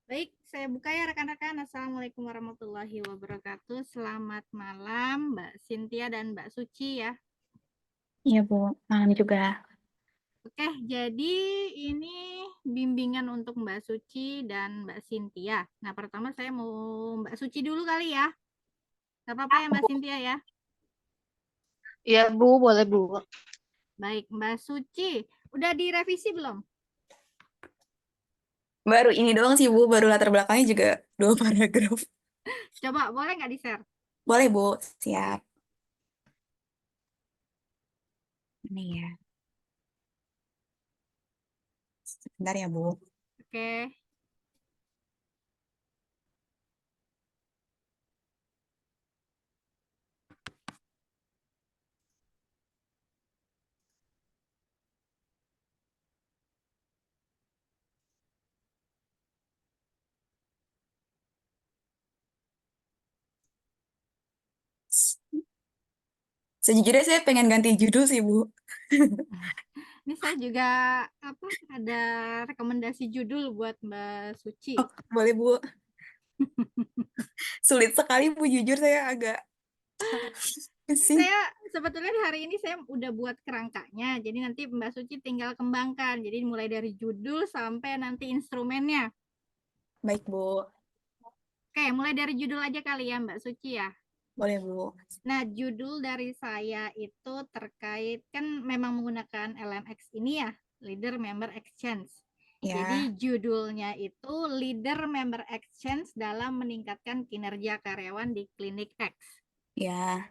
Baik, saya buka ya rekan-rekan. Assalamualaikum warahmatullahi wabarakatuh. Selamat malam Mbak Cynthia dan Mbak Suci ya. Iya, Bu. Malam juga. Oke, jadi ini bimbingan untuk Mbak Suci dan Mbak Cynthia. Nah, pertama saya mau Mbak Suci dulu kali ya. Gak apa-apa ya Mbak Cynthia ya. Iya, Bu, boleh, Bu. Baik, Mbak Suci. Udah direvisi belum? Baru ini doang sih, Bu. Baru latar belakangnya juga 2 paragraf. Coba, boleh nggak di-share? Boleh, Bu. Siap. Ini ya. Sebentar ya, Bu. Oke. Sejujurnya saya pengen ganti judul sih, Bu. Ini saya juga ada rekomendasi judul buat Mbak Suci. Oh, boleh, Bu. Sulit sekali, Bu. Jujur saya agak pusing. Saya sebetulnya di hari ini saya udah buat kerangkanya. Jadi nanti Mbak Suci tinggal kembangkan. Jadi mulai dari judul sampai nanti instrumennya. Baik, Bu. Oke, mulai dari judul aja kali ya Mbak Suci ya. Boleh, Bu. Nah, judul dari saya itu terkait kan memang menggunakan LMX ini ya, Leader Member Exchange. Jadi Ya, judulnya itu Leader Member Exchange dalam meningkatkan kinerja karyawan di Klinik X. ya.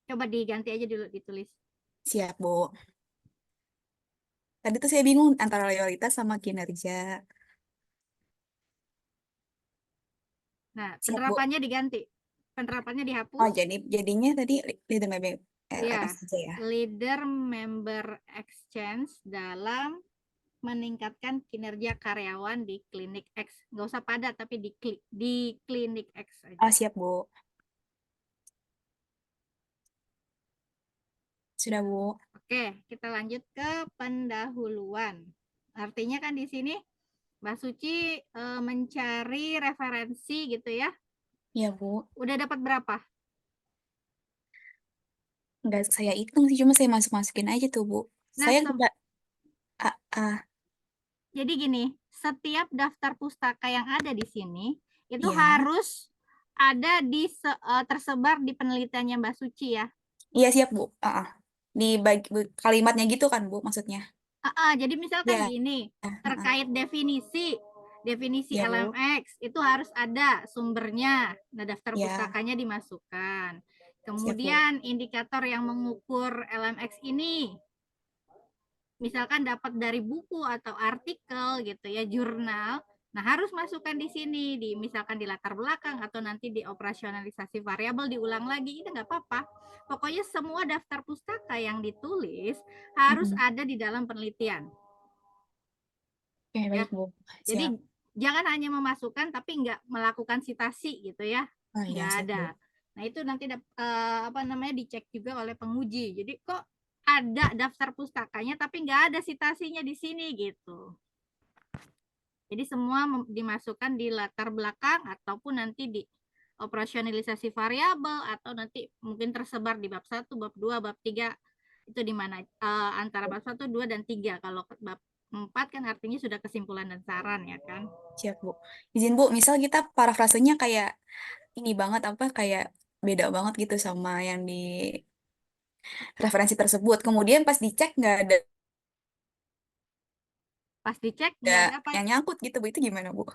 Coba diganti aja dulu ditulis. Siap, Bu. Tadi tuh saya bingung antara loyalitas sama kinerja. Nah, Siap, Bu. penerapannya diganti. Penerapannya Oh, dihapus. jadinya tadi leader member Ya, LMS aja ya. leader member exchange dalam meningkatkan kinerja karyawan di klinik X. Nggak usah padat, tapi di klinik X Oh, aja. siap, Bu. Sudah, Bu. Oke, kita lanjut ke pendahuluan. Artinya kan di sini Mbak Suci mencari referensi gitu ya. Iya, Bu. Udah dapat berapa? Nggak saya hitung sih, cuma saya masuk-masukin aja tuh, Bu. Nah, Saya nggak, ah, jadi gini, setiap daftar pustaka yang ada di sini itu iya. harus ada tersebar di penelitiannya Mbak Suci ya. Iya, siap, Bu. Di kalimatnya gitu kan, Bu, maksudnya. Jadi misalkan Iya. gini, terkait definisi definisi Iya, Bu. LMX itu harus ada sumbernya. Nah, daftar Iya, pustakanya dimasukkan. siap, Bu. Kemudian indikator yang mengukur LMX ini misalkan dapat dari buku atau artikel gitu ya, jurnal. Nah, harus masukkan di sini, misalkan di latar belakang atau nanti di operasionalisasi variabel diulang lagi, itu nggak apa-apa. Pokoknya semua daftar pustaka yang ditulis harus Mm-mm. ada di dalam penelitian. Oke, Ya. baik, Bu. Jadi Siap. jangan hanya memasukkan tapi nggak melakukan citasi gitu ya, Oh, iya, nggak siap, ada. Bu. Nah itu nanti dicek juga oleh penguji. Jadi kok ada daftar pustakanya tapi nggak ada citasinya di sini gitu. Jadi semua dimasukkan di latar belakang ataupun nanti di operasionalisasi variabel atau nanti mungkin tersebar di bab 1, bab 2, bab 3 itu di mana antara bab 1, 2 dan 3. Kalau bab 4 kan artinya sudah kesimpulan dan saran ya kan. Siap, Bu. Izin, Bu, misal kita parafrasenya kayak ini banget, apa, kayak beda banget gitu sama yang di referensi tersebut. Kemudian pas dicek Pas dicek ada nggak ada apa? yang nyangkut gitu, Bu. Itu gimana, Bu?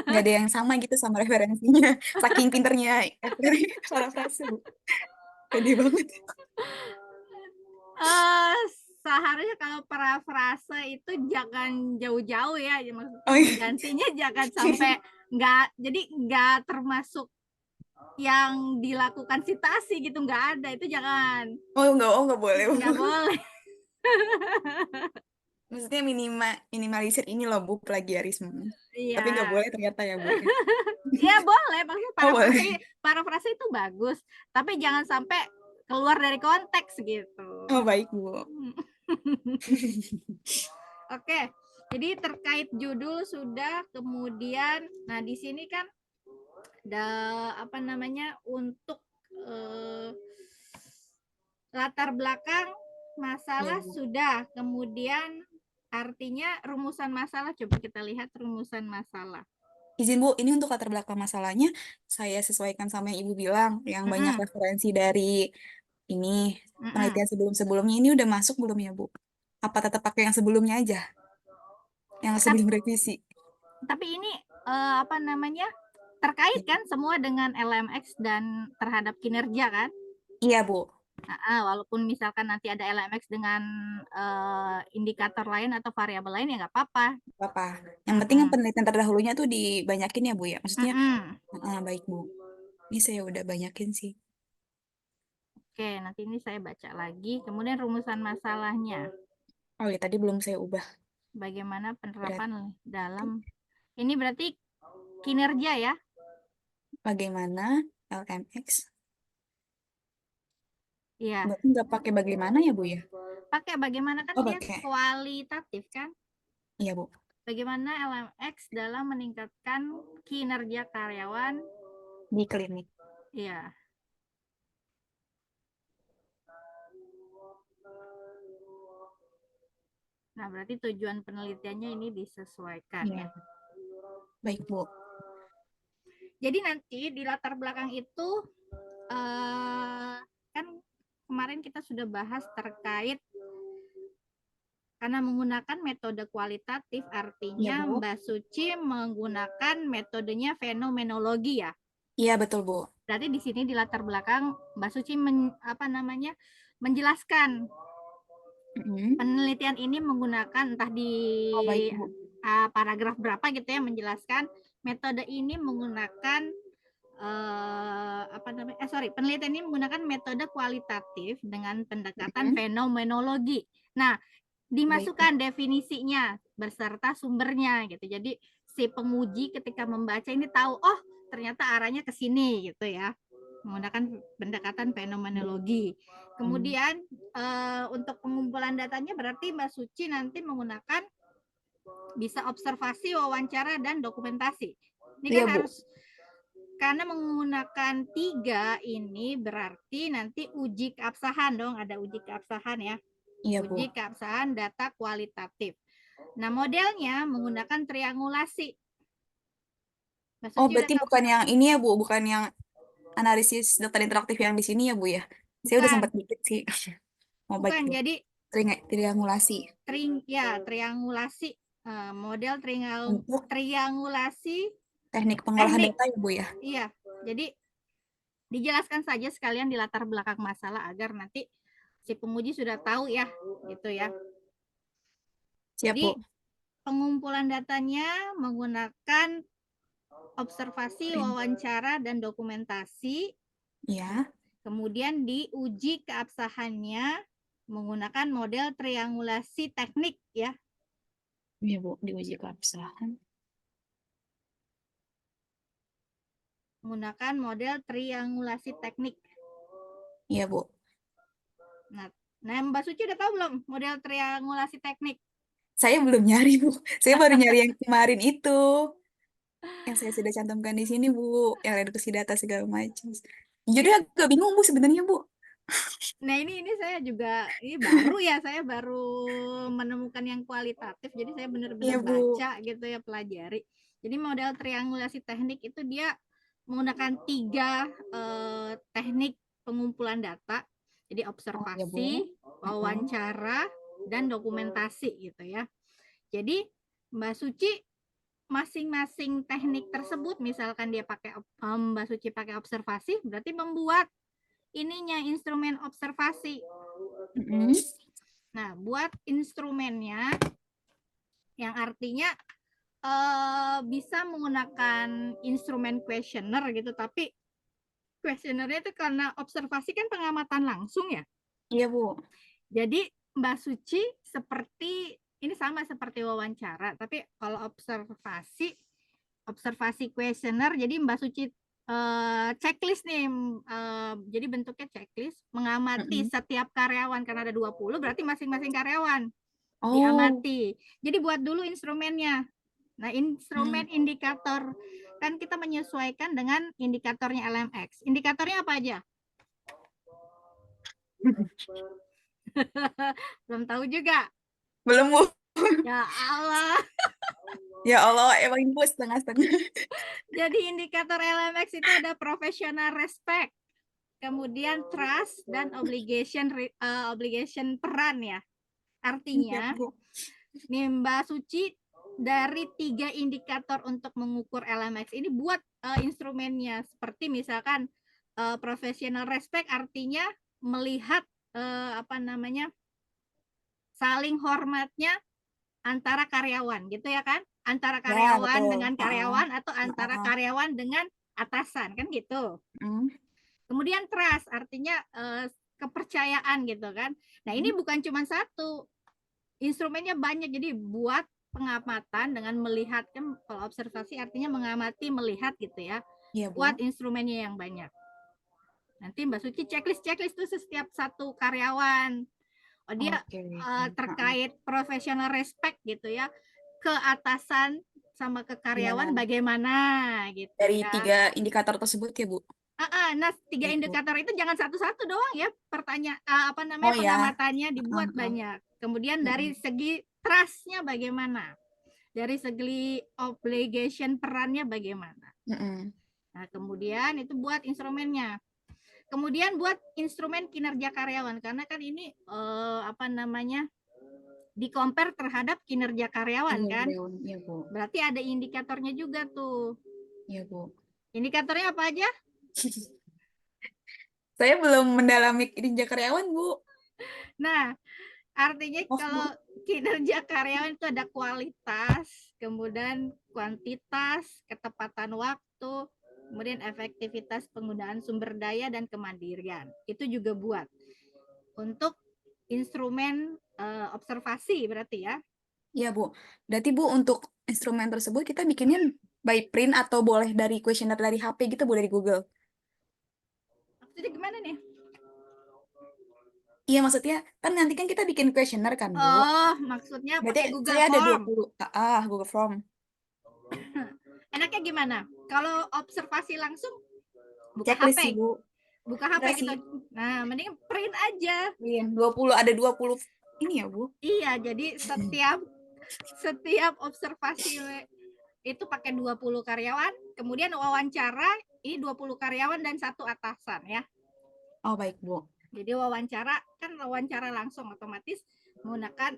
Nggak ada yang sama gitu sama referensinya. Saking pinternya parafrase, Bu. Pede banget. eh Seharusnya kalau parafrase itu jangan jauh-jauh ya, maksudnya Oh, iya. menggantinya jangan sampai nggak, jadi nggak termasuk yang dilakukan sitasi gitu, nggak ada, itu jangan, Oh, nggak boleh, Bu. nggak boleh. Maksudnya minimalisir ini loh, Bu, plagiarisme. Tapi nggak Iya, boleh ternyata ya, Bu. ya boleh, maksudnya Oh, parafrase boleh. parafrase itu bagus, tapi jangan sampai keluar dari konteks gitu. Oh, baik, Bu. Oke, Jadi terkait judul sudah, kemudian, nah di sini kan apa namanya untuk latar belakang masalah Bu. sudah, kemudian artinya rumusan masalah. Coba kita lihat rumusan masalah. Izin Bu, ini untuk latar belakang masalahnya saya sesuaikan sama yang Ibu bilang, yang banyak Mm-mm, referensi dari ini mm-mm. penelitian sebelum-sebelumnya ini udah masuk belum ya Bu? Apa tetap pakai yang sebelumnya aja, yang sebelum revisi? Tapi ini apa namanya terkait kan semua dengan LMX dan terhadap kinerja kan? Iya Bu, Walaupun misalkan nanti ada LMX dengan indikator lain atau variabel lain ya nggak apa-apa. apa? Yang penting yang Mm-mm, penelitian terdahulunya tuh dibanyakin ya Bu ya. Maksudnya, mm-mm. baik Bu. Ini saya udah banyakin sih. Oke, nanti ini saya baca lagi. Kemudian rumusan masalahnya. Oh ya, tadi belum saya ubah. Bagaimana Berarti penerapan dalam ini berarti kinerja ya? bagaimana LMX? Iya. Berarti nggak pakai bagaimana ya Bu ya? Pakai bagaimana kan Oh dia pakai. kualitatif kan? Iya Bu. Bagaimana LMX dalam meningkatkan kinerja karyawan? Di klinik. Iya. Nah, berarti tujuan penelitiannya ini disesuaikan Iya. ya. Baik Bu. Jadi nanti di latar belakang itu kan kemarin kita sudah bahas terkait karena menggunakan metode kualitatif, Iya artinya Bu. Mbak Suci menggunakan metodenya fenomenologi ya. Iya betul Bu. Berarti di sini di latar belakang Mbak Suci menjelaskan Mm-mm. penelitian ini menggunakan entah di Oh baik Bu. paragraf berapa gitu ya, menjelaskan metode ini menggunakan penelitian ini menggunakan metode kualitatif dengan pendekatan Mm-mm. fenomenologi. Nah, Baik Bu. dimasukkan definisinya beserta sumbernya gitu. Jadi si penguji ketika membaca ini tahu, oh ternyata arahnya ke sini gitu ya, menggunakan pendekatan fenomenologi. Kemudian untuk pengumpulan datanya berarti Mbak Suci nanti menggunakan bisa observasi, wawancara, dan dokumentasi. Ini Iya kan Bu. harus karena menggunakan 3 ini berarti nanti uji keabsahan dong, ada uji keabsahan ya. Iya Bu. Uji keabsahan data kualitatif. Nah, modelnya menggunakan triangulasi. Mbak Oh Suci udah berarti tahu? bukan yang ini ya Bu, bukan yang analisis data interaktif yang di sini ya Bu ya? Saya udah sempat Bukan, dikit sih. Oh baik bukan. Bu. Jadi Triangulasi triangulasi model untuk triangulasi teknik pengolahan teknik. data ya Bu ya? Iya. Jadi dijelaskan saja sekalian di latar belakang masalah agar nanti si penguji sudah tahu ya, gitu ya. Siap Jadi Bu. pengumpulan datanya menggunakan observasi, wawancara, dan dokumentasi. Ya, Kemudian diuji keabsahannya menggunakan model triangulasi teknik ya. iya Bu, diuji keabsahan. Menggunakan model triangulasi teknik. Iya Bu. Nah, Mbak Suci udah tahu belum model triangulasi teknik? Saya belum nyari Bu. Saya baru nyari yang kemarin itu. Yang saya sudah cantumkan di sini Bu. Yang reduksi data segala macam. Jadi Ini agak bingung Bu sebenarnya Bu. Nah ini saya juga ini baru ya, saya baru menemukan yang kualitatif, jadi saya benar-benar Iya Bu. baca gitu ya, pelajari. Jadi model triangulasi teknik itu dia menggunakan 3 teknik pengumpulan data. Jadi Oh ya Bu. observasi, Mm-mm. wawancara, dan dokumentasi gitu ya. Jadi Mbak Suci masing-masing teknik tersebut, misalkan dia pakai Mbak Suci pakai observasi, berarti membuat ininya instrumen observasi. Mm-mm. Nah, buat instrumennya yang artinya bisa menggunakan instrumen questionnaire gitu, tapi questionnaire itu karena observasi kan pengamatan langsung ya. Iya Bu. Jadi Mbak Suci seperti ini sama seperti wawancara, tapi kalau observasi questionnaire, jadi Mbak Suci checklist nih, jadi bentuknya checklist mengamati Mm-mm. setiap karyawan karena ada 20 berarti masing-masing karyawan Oh, diamati. Jadi buat dulu instrumennya. Nah, instrumen hmm. indikator kan kita menyesuaikan dengan indikatornya LMX. Indikatornya apa aja? Belum tahu juga. Belum, Bu. Ya Allah. Ya Allah, emang Bu setengah-setengah. Jadi indikator LMX itu ada professional respect, kemudian trust dan obligation peran ya. Siap, Artinya, Bu. nih Mbak Suci, dari 3 indikator untuk mengukur LMX ini buat instrumennya. Seperti misalkan professional respect artinya melihat saling hormatnya antara karyawan gitu ya kan? Antara Ya, karyawan betul. dengan Heeh. karyawan atau antara Heeh. karyawan dengan atasan kan gitu. Hmm. Kemudian trust artinya kepercayaan gitu kan. Nah, ini bukan cuma satu. Instrumennya banyak, jadi buat pengamatan dengan melihat, kan kalau observasi artinya mengamati, melihat gitu ya. Iya, Buat Bu. instrumennya yang banyak. Nanti Mbak Suci checklist tuh setiap satu karyawan. Oh, dia Oke. Heeh. terkait professional respect gitu ya, ke atasan sama ke karyawan Ya, bagaimana gitu dari ya. 3 indikator tersebut ya, Bu. Nah, 3 Baik, Bu. indikator itu jangan satu-satu doang ya, Oh ya. pengamatannya Heeh, dibuat heeh. banyak. Kemudian dari Mm-mm. segi trust-nya bagaimana, dari segi obligation perannya bagaimana. Mm-mm. Nah, kemudian itu buat instrumennya. Kemudian buat instrumen kinerja karyawan, karena kan ini di-compare terhadap kinerja karyawan Iya, kan. iya, Bu. Berarti ada indikatornya juga tuh. Iya, Bu. Indikatornya apa aja? Saya belum mendalami kinerja karyawan, Bu. Nah, artinya Oh, kalau Bu. kinerja karyawan itu ada kualitas, kemudian kuantitas, ketepatan waktu, kemudian efektivitas penggunaan sumber daya dan kemandirian. Itu juga buat untuk instrumen observasi berarti ya. Iya, Bu. Berarti, Bu, untuk instrumen tersebut kita bikinnya by print atau boleh dari kuesioner dari HP gitu, Bu, dari Google. Maksudnya gimana nih? Iya, maksudnya kan nanti kan kita bikin kuesioner kan, Bu. Oh, maksudnya Berarti pakai Google saya ada Form. 20 Google Form. Enaknya gimana? Kalau observasi langsung buka Checklist sih, HP. Bu. Buka HP Enggak sih. gitu. Nah, mending print aja. Iya, 20 ada 20 ini ya, Bu. Iya, jadi setiap observasi itu pakai 20 karyawan, kemudian wawancara ini 20 karyawan dan satu atasan ya. Oh, baik, Bu. Jadi wawancara langsung otomatis menggunakan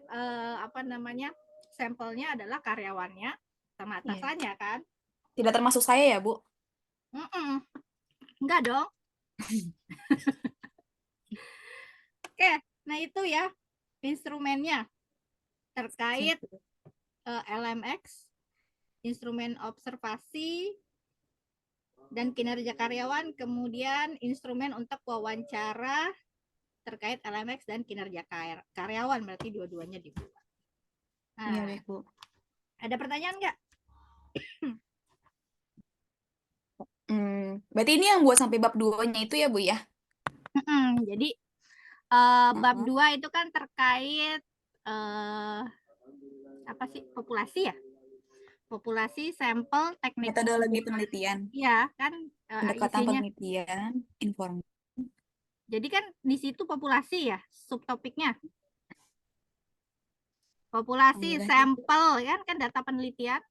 sampelnya adalah karyawannya sama Iya. atasannya kan. Tidak termasuk saya ya, Bu. Enggak dong. Oke, nah itu ya instrumennya terkait LMX, instrumen observasi dan kinerja karyawan, kemudian instrumen untuk wawancara terkait LMX dan kinerja karyawan, berarti dua-duanya dibuat. Iya, Nah, baik, Bu. ada pertanyaan nggak? Berarti ini yang buat sampai bab 2-nya itu ya, Bu ya? Jadi bab 2 itu kan terkait apa sih, populasi ya? Populasi, sampel, teknik Metodologi pengumpulan. penelitian, Iya kan pendekatan isinya. penelitian, informasi. Jadi kan di situ populasi ya subtopiknya. Populasi, Iya, sampel kan data penelitian.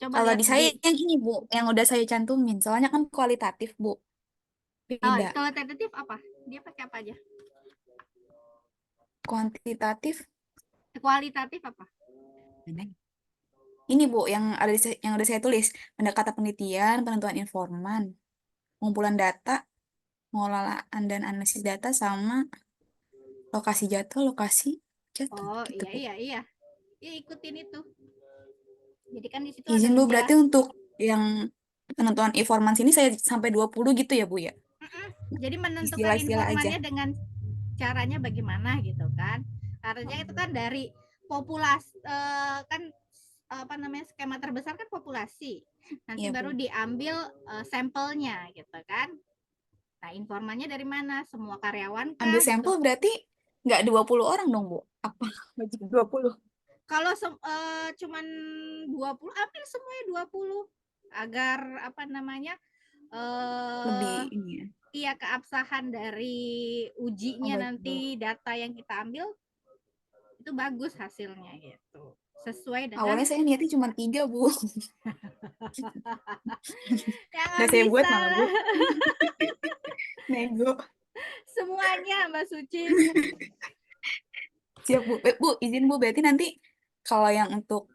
Coba kalau lihat di saya di yang ini, Bu, yang udah saya cantumin. Soalnya kan kualitatif, Bu. Beda. kualitatif apa? Dia pakai apa aja? Kuantitatif, Kualitatif apa? ini, Bu, yang udah saya tulis. Pendekatan penelitian, penentuan informan, pengumpulan data, pengelolaan dan analisis data, sama lokasi jatuh, Oh gitu, iya Bu. iya iya. Ya, ikutin itu. Jadi kan di situ ada Izin, Bu, berarti menjelaskan. untuk yang penentuan informan sini saya sampai 20 gitu ya, Bu ya? Jadi menentukan Istilah-istilah aja. informannya dengan caranya bagaimana gitu kan. Artinya itu kan dari populasi kan skema terbesar kan populasi. Nanti Iya, baru Bu. diambil sampelnya gitu kan. Nah, informannya dari mana? Semua karyawan Ambil kah gitu. sampel berarti Nggak 20 orang dong, Bu. Apa wajib 20? Kalau cuman 20, ambil semuanya 20 agar apa namanya Lebih eh ini ya. iya keabsahan dari Oh, ujinya baik, Bu. nanti data yang kita ambil itu bagus hasilnya gitu. Sesuai dengan Awalnya saya niatnya cuma 3, Bu. ya Udah nggak saya buat bisa malah, Bu. lah. Nego. Semuanya Mbak Suci. Siap, Bu. Bu, izin, Bu. Berarti nanti kalau yang untuk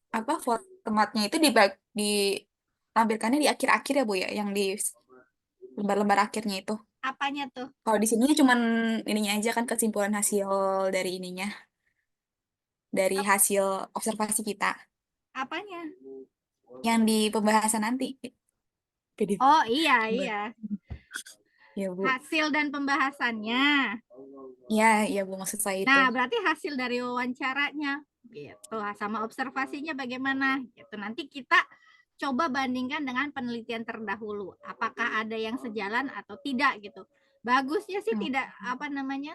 apa formatnya itu ditampilkannya di akhir-akhir ya, Bu ya, yang di lembar-lembar akhirnya itu. Apanya tuh? Kalau di sini cuman ininya aja kan kesimpulan hasil dari ininya, dari hasil observasi kita Apanya? yang di pembahasan nanti. PDF. Oh iya Coba. iya. Ya, Bu. Hasil dan pembahasannya. Ya, ya, Bu, maksud saya itu. Nah, berarti hasil dari wawancaranya gitu sama observasinya bagaimana gitu. Nanti kita coba bandingkan dengan penelitian terdahulu. Apakah ada yang sejalan atau tidak gitu. Bagusnya sih Hmm, tidak apa namanya?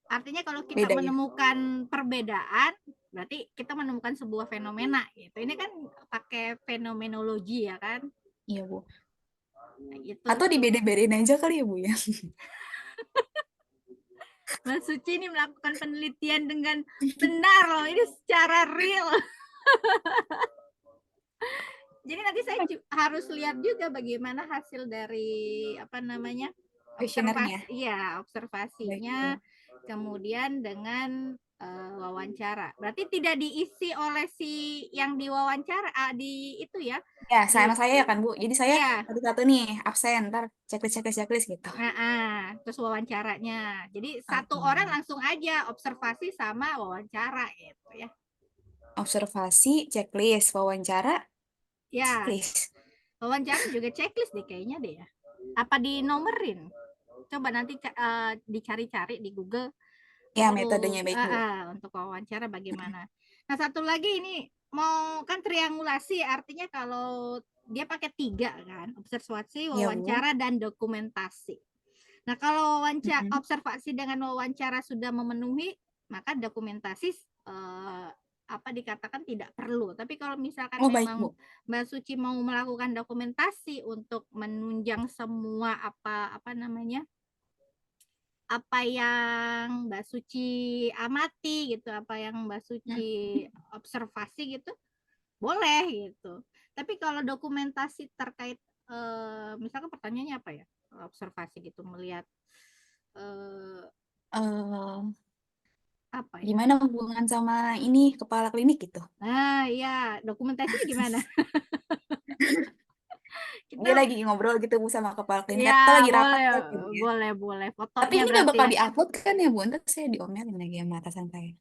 Artinya kalau kita Beda ya. menemukan perbedaan, berarti kita menemukan sebuah fenomena gitu. Ini kan pakai fenomenologi ya kan? Iya, Bu. Nah, gitu. Atau dibeda-bedain aja kali ya, Bu ya. Mbak Suci ini melakukan penelitian dengan benar loh. Ini secara real. Jadi nanti saya harus lihat juga bagaimana hasil dari apa namanya Questionnaire-nya. observasi, ya Baik, observasinya, Bu. kemudian dengan wawancara. Berarti tidak diisi oleh si yang diwawancara di itu ya Ya, di sama saya ya kan, Bu. Jadi saya ya. satu-satu nih, absen, ntar checklist gitu. Terus wawancaranya. Jadi satu orang Oke. langsung aja observasi sama wawancara gitu ya. Observasi, checklist, wawancara, Ya, checklist. wawancara juga checklist deh kayaknya deh ya. Apa dinomerin? Coba nanti dicari-cari di Google Ya, untuk metodenya baik, Bu. untuk wawancara bagaimana. Nah, satu lagi ini mau kan triangulasi artinya kalau dia pakai 3 kan, observasi, Ya, Bu. wawancara dan dokumentasi. Nah, kalau Mm-mm. observasi dengan wawancara sudah memenuhi, maka dokumentasi apa dikatakan tidak perlu. Tapi kalau misalkan Oh, baik, memang Bu. Mbak Suci mau melakukan dokumentasi untuk menunjang semua apa namanya apa yang Mbak Suci amati gitu, apa yang Mbak Suci observasi gitu, boleh gitu. Tapi kalau dokumentasi terkait misalkan pertanyaannya apa ya? Observasi gitu melihat Eh, apa ya? Gimana hubungan sama ini kepala klinik gitu? Nah, ya, dokumentasinya gimana? Dia Kita lagi ngobrol gitu, Bu, sama kepala klinik. ya Atau lagi rapat boleh, gitu ya. boleh, boleh. Tapi Fotonya ini nggak berarti bakal ya. diupload kan ya, Bu? Ntar saya diomelin lagi sama atasan saya.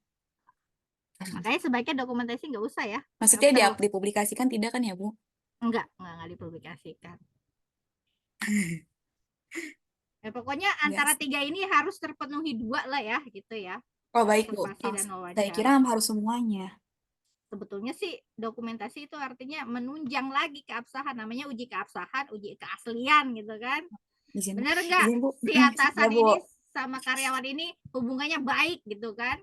Makanya sebaiknya dokumentasi nggak usah ya. Maksudnya dipublikasikan tidak kan ya, Bu? Enggak dipublikasikan. Ya, pokoknya Enggak antara sih. 3 ini harus terpenuhi 2 lah ya, gitu ya. Oh, baik, Bu. Observasi dan Saya kira wawancara. harus semuanya. Sebetulnya sih dokumentasi itu artinya menunjang lagi keabsahan, namanya uji keabsahan, uji keaslian gitu kan. Izin, Bener nggak izin, Bu. si Ya, atasan Bu. ini sama karyawan ini hubungannya baik gitu kan?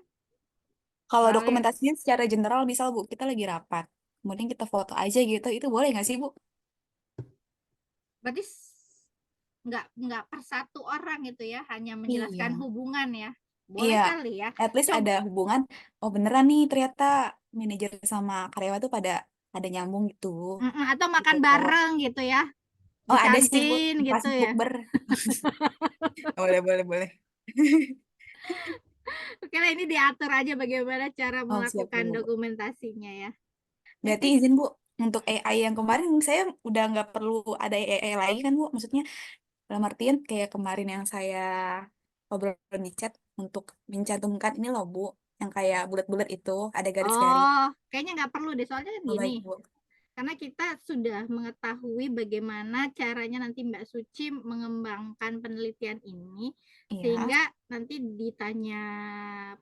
Kalau Balik. dokumentasinya secara general, misal, Bu, kita lagi rapat. Kemudian kita foto aja gitu. Itu boleh nggak sih, Bu? Berarti nggak per satu orang gitu ya, hanya menjelaskan Iya. hubungan ya. Iya. Boleh kali ya. At least Coba ada hubungan. Oh, beneran nih ternyata manajer sama karyawan tuh pada ada nyambung gitu. atau Di makan foto. bareng gitu ya. Di Oh, ada sih, Bu. kantin Pas gitu ya. bukber. Boleh, boleh, boleh. Oke lah ini diatur aja bagaimana cara Oh, siap, melakukan Bu. dokumentasinya ya. Berarti Nanti izin, Bu, untuk AI yang kemarin saya udah nggak perlu ada AI lagi kan, Bu? Maksudnya dalam artian kayak kemarin yang saya obrolin di chat untuk mencantumkan ini loh, Bu, yang kayak bulat-bulat itu ada garis-garis. kayaknya nggak perlu deh soalnya kan Oh, gini. baik, Bu. Karena kita sudah mengetahui bagaimana caranya nanti Mbak Suci mengembangkan penelitian ini Iya. sehingga nanti ditanya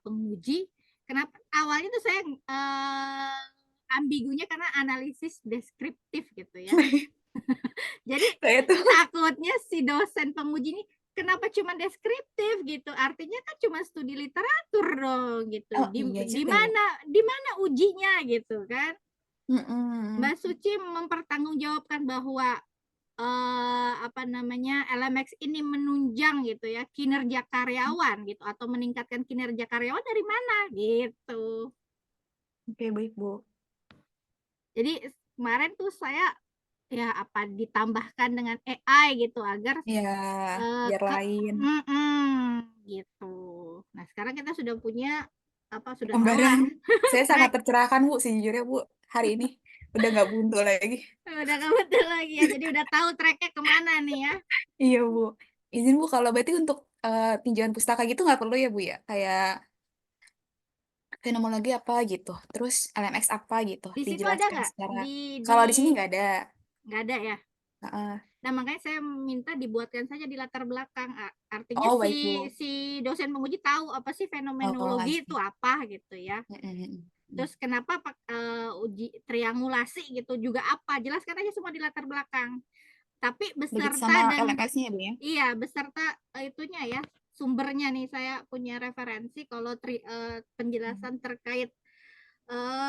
penguji kenapa awalnya tuh saya ambigunya karena analisis deskriptif gitu ya. Jadi Saya tuh takutnya si dosen penguji ini kenapa cuma deskriptif gitu? Artinya kan cuma studi literatur dong gitu. Oh Di iya di juga ya. mana ujinya gitu kan? Mm-mm. Mbak Suci mempertanggungjawabkan bahwa apa namanya LMX ini menunjang gitu ya kinerja karyawan gitu atau meningkatkan kinerja karyawan dari mana gitu. Oke, baik, Bu. Jadi kemarin tuh saya ya apa ditambahkan dengan AI gitu agar Ya, biar ke lain. gitu. Nah, sekarang kita sudah punya apa sudah tahu lah Gambaran. Saya sangat track tercerahkan, Bu, sejujurnya, Bu. Hari ini udah nggak buntu lagi. udah nggak betul lagi ya. Jadi udah tahu tracknya kemana nih ya. Iya, Bu. Izin, Bu, kalau berarti untuk tinjauan pustaka gitu nggak perlu ya, Bu, ya? Kayak fenomenologi apa gitu. Terus LMX apa gitu. Di situ ada Dijelaskan nggak secara... di Kalau di sini nggak ada. nggak ada ya. Heeh. Nah, makanya saya minta dibuatkan saja di latar belakang. Artinya Oh, si baik, Bu. si dosen penguji tahu apa sih Oh, I fenomenologi itu see. apa gitu ya. Terus kenapa uji triangulasi gitu juga apa? Jelaskan aja semua di latar belakang. Tapi Begitu beserta sama dan LMX-nya ya, Bu, ya? iya, beserta itunya ya, sumbernya nih saya punya referensi kalau penjelasan terkait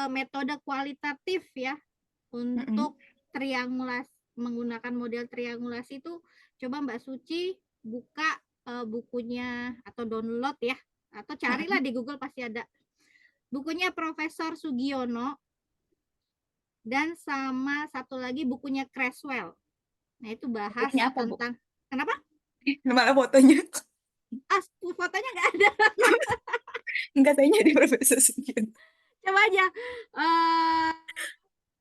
metode kualitatif ya Mm-mm. untuk triangulasi menggunakan model triangulasi itu coba Mbak Suci buka bukunya atau download ya atau carilah Mm-mm. di Google pasti ada bukunya Profesor Sugiono dan sama satu lagi bukunya Creswell. Nah, itu bahas Bukunya apa, Bu? tentang kenapa? Mana fotonya? Fotonya nggak ada. Enggak, saya nyari Profesor Sugiono. Coba aja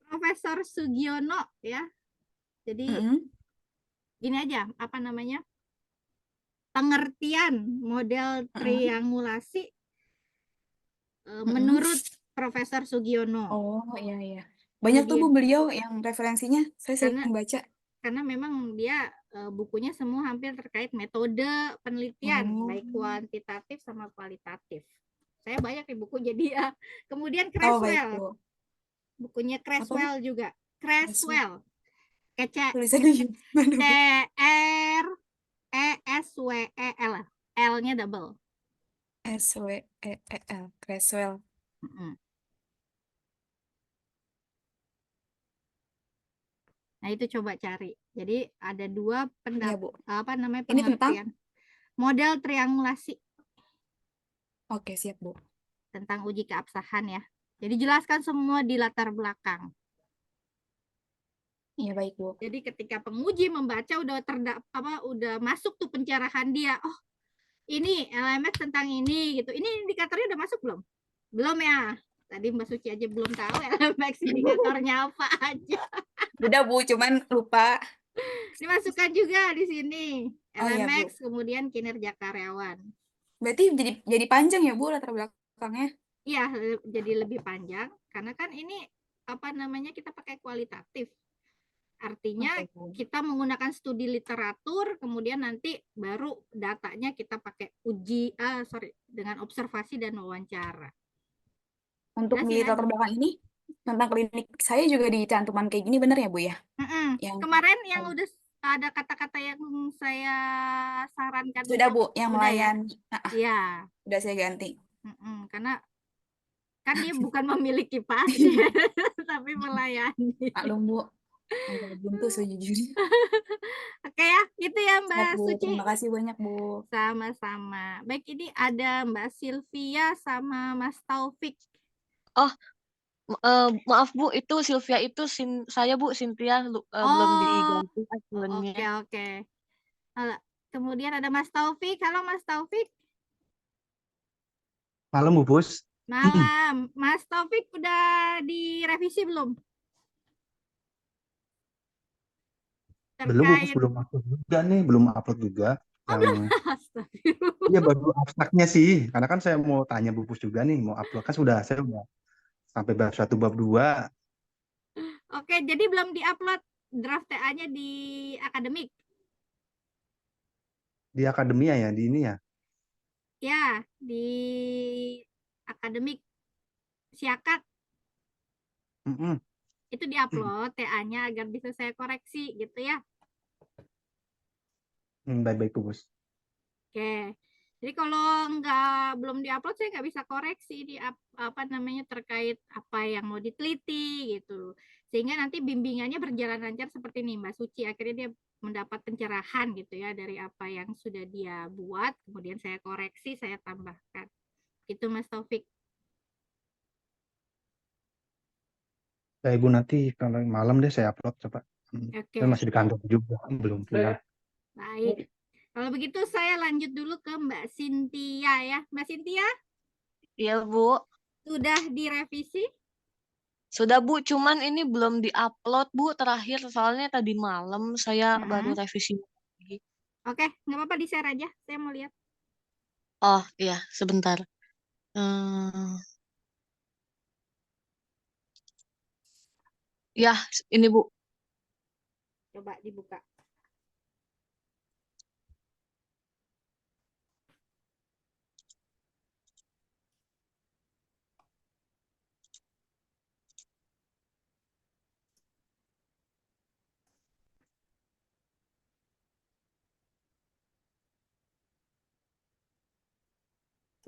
Profesor Sugiono ya. Jadi Mm-mm. gini aja, apa namanya? Pengertian model Mm-mm. triangulasi Mm-mm. menurut Profesor Sugiono. Oh, iya, iya. Banyak tuh, Bu, Kemudian beliau yang referensinya. Saya karena sering baca. memang dia bukunya semua hampir terkait metode penelitian Oh. baik kuantitatif sama kualitatif. Saya banyak di buku jadi ya. Kemudian Oh, baik, Creswell, Bu. bukunya Apa, Bu? Creswell juga. Creswell. Creswell. Kece Tulisannya gimana, C Bu? R E S W E L. L-nya double. Sweel. Creswell. Nah, itu coba cari. Jadi ada dua Iya, Bu. apa namanya Ini tentang? pengertian model triangulasi Oke, siap, Bu. tentang uji keabsahan ya. Jadi jelaskan semua di latar belakang. Iya, baik, Bu. Jadi ketika penguji membaca udah masuk tuh pencerahan dia. Oh, ini LMX tentang ini gitu. Ini indikatornya udah masuk belum? Belum ya. Tadi Mbak Suci aja belum tahu LMX indikatornya apa aja. Udah, Bu, cuman lupa. Dimasukkan juga di sini. Oh iya, Bu. LMX kemudian kinerja karyawan. Berarti jadi panjang ya, Bu, latar belakangnya? Iya, jadi lebih panjang karena kan ini apa namanya kita pakai kualitatif. Artinya Oke, Bu. kita menggunakan studi literatur, kemudian nanti baru datanya kita pakai dengan observasi dan wawancara. Untuk di Jelasin latar aja. belakang ini, tentang klinik saya juga dicantumkan kayak gini, bener ya, Bu, ya? Yang Kemarin yang udah ada kata-kata yang saya sarankan sudah, untuk Bu, yang udah ya. melayani. Iya. Udah saya ganti. Karena kan dia bukan memiliki pasien tapi melayani. Maklum, Bu. Agak buntu sejujurnya. Oke ya, gitu ya Siap, Mbak Bu. Suci. Terima kasih banyak, Bu. Sama-sama. Baik, ini ada Mbak Sylvia sama Mas Taufik. Oh, maaf Bu, itu Sylvia itu saya Bu, Cynthia belum Oh, diganti oke akunnya. oke. Kemudian ada Mas Taufik. Halo Mas Taufik. Malam, Bu Pus. Malam. Mas Taufik udah direvisi belum? Belum, Bu Pus, Terkait. belum upload juga nih, belum upload juga. Oh, Yang belum. Astagfirullah. iya baru abstraknya sih, karena kan saya mau tanya Bu Pus juga nih, mau upload kan saya udah sampai bab 1, bab 2 Oke, jadi belum diupload draft TA-nya di akademik. di akademia ya, di ini ya. Ya, di akademik Siakat Mm-mm. itu diupload TA-nya agar bisa saya koreksi gitu ya. Baik-baik Bu Pus. Oke. Jadi kalau belum diupload saya nggak bisa koreksi di apa namanya terkait apa yang mau diteliti gitu. Sehingga nanti bimbingannya berjalan lancar seperti ini Mbak Suci. Akhirnya dia mendapat pencerahan gitu ya dari apa yang sudah dia buat. Kemudian saya koreksi, saya tambahkan. Itu Mas Taufik. Ya Ibu nanti kalau malam deh saya upload coba. Saya Oke, masih di kantor juga, belum pulang. baik. Kalau begitu saya lanjut dulu ke Mbak Cynthia ya. Mbak Cynthia, Iya Bu, sudah direvisi? sudah Bu, cuman ini belum diupload Bu terakhir soalnya tadi malam saya baru Heeh. revisi lagi. Oke, nggak apa-apa di-share aja. Saya mau lihat. Oh iya, sebentar. Hmm, ya, ini Bu. Coba dibuka.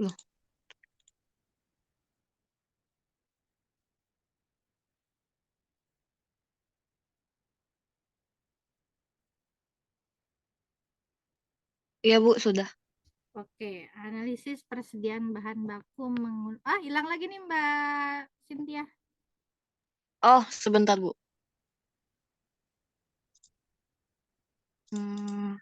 Loh, iya Bu, sudah. Oke, analisis persediaan bahan baku hilang lagi nih Mbak Cynthia. Oh, sebentar Bu. Hmm,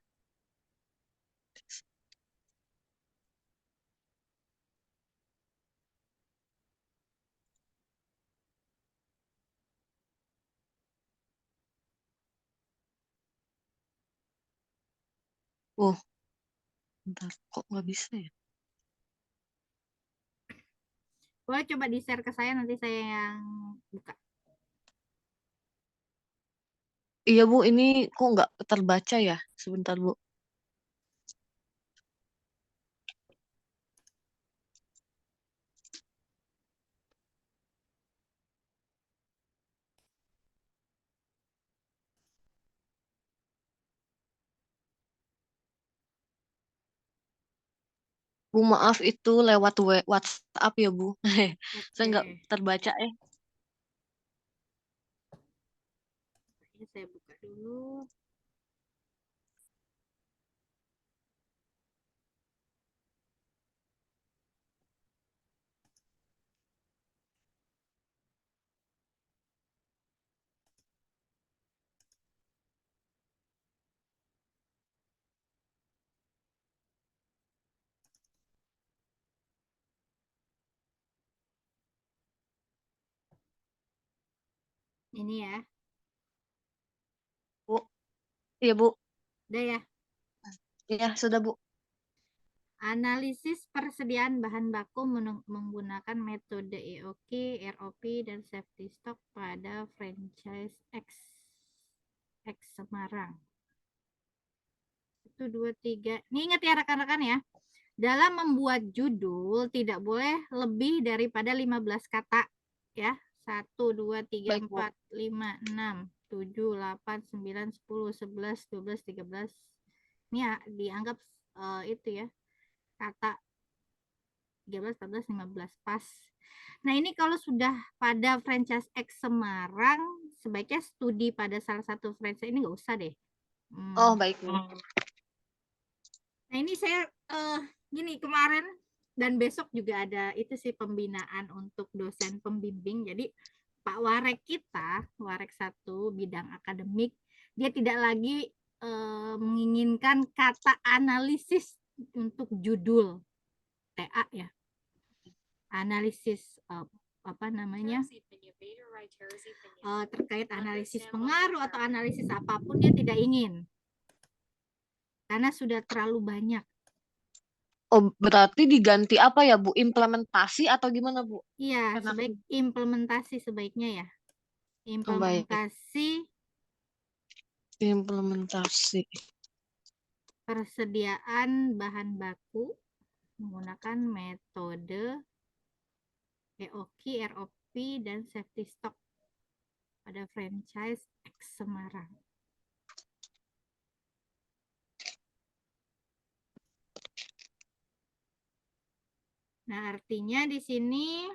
oh, bentar. Kok nggak bisa ya? Boleh coba di-share ke saya, nanti saya yang buka. Iya Bu, ini kok nggak terbaca ya? Sebentar Bu. Bu, maaf itu lewat WhatsApp ya Bu. Saya nggak Oke, terbaca ini saya buka dulu. Ini ya, Bu. Iya Bu. udah ya. Iya sudah Bu. Analisis persediaan bahan baku menggunakan metode EOQ, ROP, dan safety stock pada franchise X Semarang. 1, 2, 3. Ini ingat ya rekan-rekan ya. Dalam membuat judul tidak boleh lebih daripada 15 kata ya. 1, 2, 3, Baik Bu. 4, 5, 6, 7, 8, 9, 10, 11, 12, 13. Ini ya dianggap itu ya. Kata 13, 14, 15 pas. Nah, ini kalau sudah pada franchise X Semarang, sebaiknya studi pada salah satu franchise ini nggak usah deh. Oh baik Bu. Nah, ini saya gini kemarin dan besok juga ada itu sih pembinaan untuk dosen pembimbing. Jadi Pak Warek kita, Warek 1 bidang akademik, dia tidak lagi menginginkan kata analisis untuk judul TA ya. Analisis apa namanya? Terkait analisis pengaruh atau analisis apapun dia tidak ingin. Karena sudah terlalu banyak. Oh berarti diganti apa ya Bu? Implementasi atau gimana Bu? Iya, Karena implementasi sebaiknya ya. baik. Implementasi Implementasi. persediaan bahan baku menggunakan metode EOQ, ROP, dan safety stock pada franchise X Semarang. Nah, artinya di sini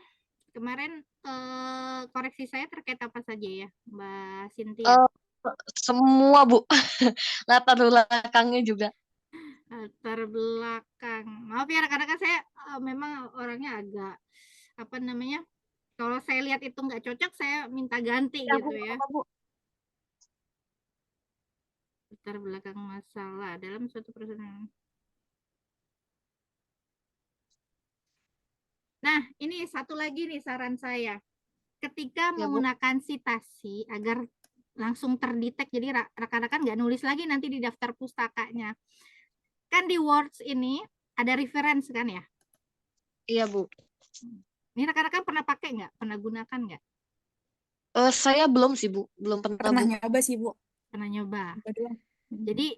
kemarin koreksi saya terkait apa saja ya, Mbak Cynthia? Eh, semua Bu, latar belakangnya juga. Latar belakang. Maaf ya rekan-rekan, saya memang orangnya agak apa namanya? Kalau saya lihat itu nggak cocok, saya minta ganti Ya gitu Bu, ya. apa Bu? Latar belakang masalah dalam suatu perusahaan. Nah, ini satu lagi nih saran saya. Ketika Ya Bu. menggunakan citasi agar langsung terdetek, jadi rekan-rekan nggak nulis lagi nanti di daftar pustakanya. Kan di Words ini ada reference kan ya? Iya Bu. Ini rekan-rekan pernah pakai nggak? Pernah gunakan nggak? Saya belum sih Bu, belum pernah Pernah Bu. nyoba sih, Bu. Pernah nyoba. Coba doang. Jadi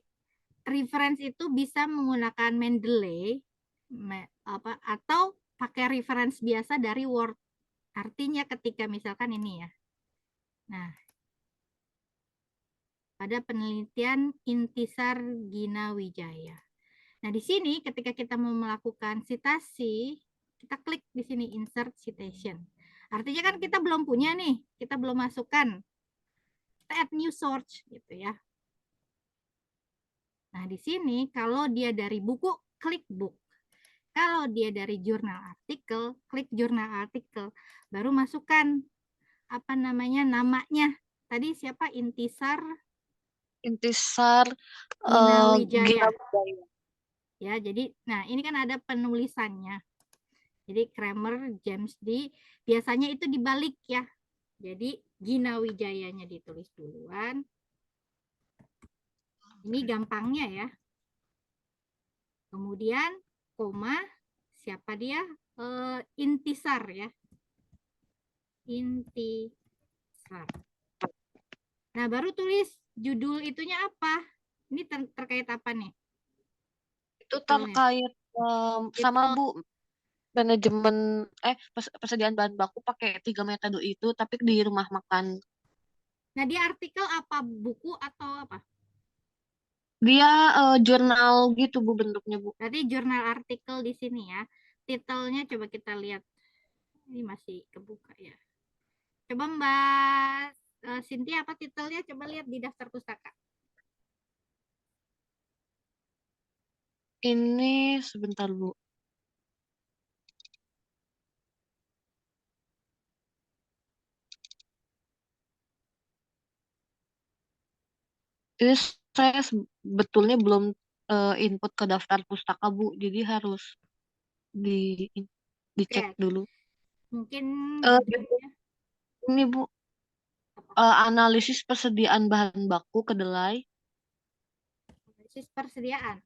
reference itu bisa menggunakan Mendeley atau pakai reference biasa dari Word. Artinya ketika misalkan ini ya. Nah, pada penelitian Intisar Gina Wijaya. Nah, di sini ketika kita mau melakukan citasi, kita klik di sini insert citation. Artinya kan kita belum punya nih, kita belum masukkan. Kita add new source gitu ya. Nah, di sini kalau dia dari buku, klik book. Kalau dia dari jurnal artikel, klik jurnal artikel. Baru masukkan apa namanya namanya. Tadi siapa? Intisar Intisar Gina Gina Wijaya. Wijaya. Ya, jadi nah ini kan ada penulisannya. Jadi Kramer, James D. Biasanya itu dibalik ya. Jadi Gina Wijayanya ditulis duluan. Ini gampangnya ya. Kemudian koma, siapa dia? Intisar ya. Intisar. Nah, baru tulis judul itunya apa? Ini terkait apa nih? Itu Judulnya. terkait sama Titel. Bu, manajemen persediaan bahan baku pakai 3 metode itu tapi di rumah makan. Nah, dia artikel apa? Buku atau apa? Dia jurnal gitu Bu bentuknya Bu. Berarti jurnal artikel di sini ya. Titelnya coba kita lihat. Ini masih kebuka ya. Coba Mbak Cynthia apa titelnya? Coba lihat di daftar pustaka. Ini sebentar Bu. Ini saya sebetulnya belum input ke daftar pustaka Bu, jadi harus di dicek Oke, dulu. mungkin Judul judulnya ini Bu, apa? analisis persediaan bahan baku kedelai. Analisis persediaan.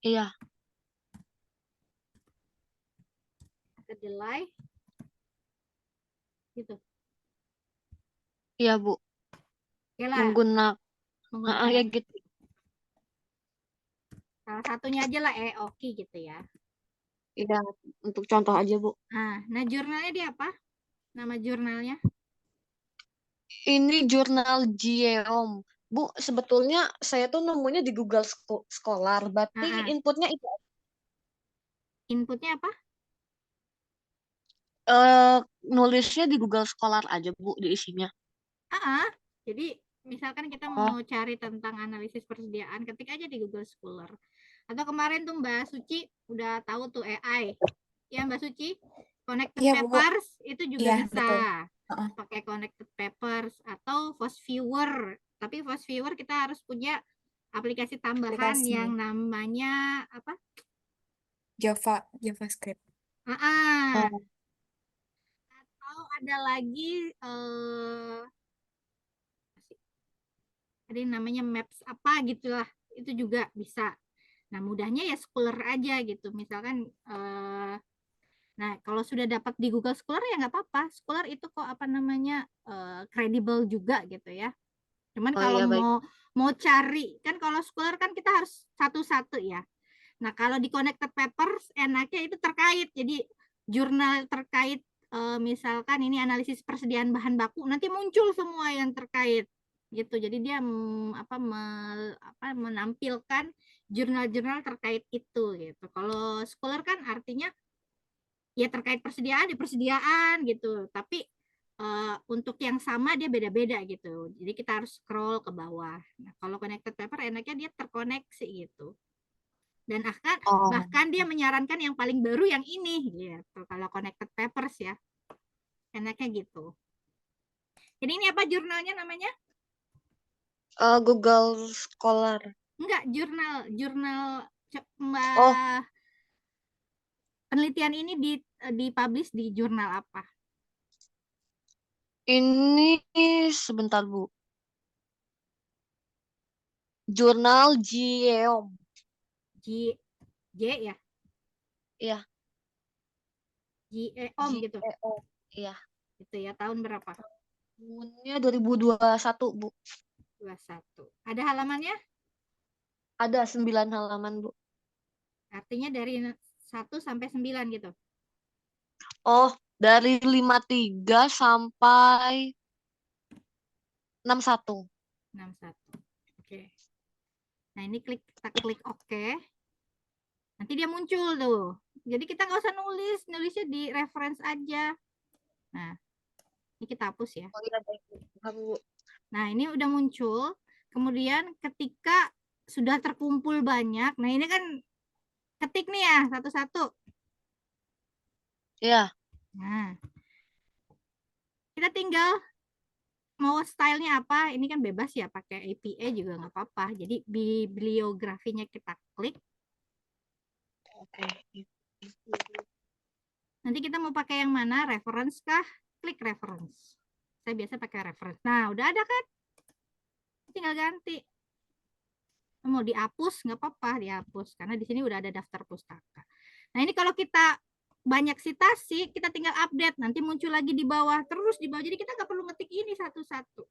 Iya, Kedelai. Gitu. iya Bu. Oke lah, Menggunakan ya menggunakan gitu. salah satunya aja lah oke gitu ya. Iya, untuk contoh aja Bu. Nah jurnalnya dia apa? Nama jurnalnya? Ini jurnal Geom. Bu, sebetulnya saya tuh nemunya di Google Scholar, berarti inputnya itu Inputnya apa? nulisnya di Google Scholar aja Bu, di isinya. Jadi misalkan kita Oh. mau cari tentang analisis persediaan, ketik aja di Google Scholar. Atau kemarin tuh Mbak Suci udah tahu tuh AI. Ya Mbak Suci, Connected Iya, Bu. Papers itu juga Iya, bisa. betul. Pakai Connected Papers atau FastViewer. Tapi FastViewer kita harus punya aplikasi tambahan Aplikasi. yang namanya apa? JavaScript. Oh. Atau ada lagi ada yang namanya Maps apa gitulah, itu juga bisa. Nah, mudahnya ya Scholar aja gitu. Misalkan nah, kalau sudah dapat di Google Scholar ya nggak apa-apa. Scholar itu kok apa namanya kredibel juga gitu ya. Cuman Oh kalau iya, baik. mau cari kan kalau Scholar kan kita harus satu-satu ya. Nah, kalau di Connected Papers enaknya itu terkait. Jadi jurnal terkait misalkan ini analisis persediaan bahan baku, nanti muncul semua yang terkait gitu. Jadi dia menampilkan jurnal-jurnal terkait itu gitu. Kalau Scholar kan artinya ya terkait persediaan di persediaan gitu. Tapi untuk yang sama dia beda-beda gitu. Jadi kita harus scroll ke bawah. Nah, kalau connected paper enaknya dia terkoneksi gitu. Dan Oh, bahkan dia menyarankan yang paling baru yang ini gitu. Kalau connected papers ya. Enaknya gitu. Jadi ini apa jurnalnya namanya? Google Scholar. Enggak, jurnal Oh, Mbak, penelitian ini dipublish di jurnal apa? ini sebentar Bu. Jurnal Geom. J ya? Iya, GEOM gitu. GEOM. Iya. Gitu ya, tahun berapa? Tahunnya 2021 Bu. 21. Ada halamannya? Ada 9 halaman Bu. Artinya dari 1 sampai 9 gitu. Oh, dari 53 sampai 61. 61. Oke. Nah, ini kita klik oke. Nanti dia muncul tuh. Jadi kita nggak usah nulisnya di reference aja. Nah, ini kita hapus ya. Oh iya, baik, Bu. Nah, ini udah muncul. Kemudian ketika sudah terkumpul banyak, nah ini kan ketik nih ya, satu-satu. Iya. Nah, kita tinggal mau stylenya apa, ini kan bebas ya, pakai APA juga nggak apa-apa. Jadi bibliografinya kita klik. Oke. Nanti kita mau pakai yang mana, reference kah? Klik reference. Saya biasa pakai reference. Nah, udah ada kan? Tinggal ganti. Mau dihapus nggak apa-apa, dihapus karena di sini udah ada daftar pustaka. Nah, ini kalau kita banyak citasi, kita tinggal update, nanti muncul lagi di bawah, terus di bawah. Jadi kita nggak perlu ngetik ini satu-satu.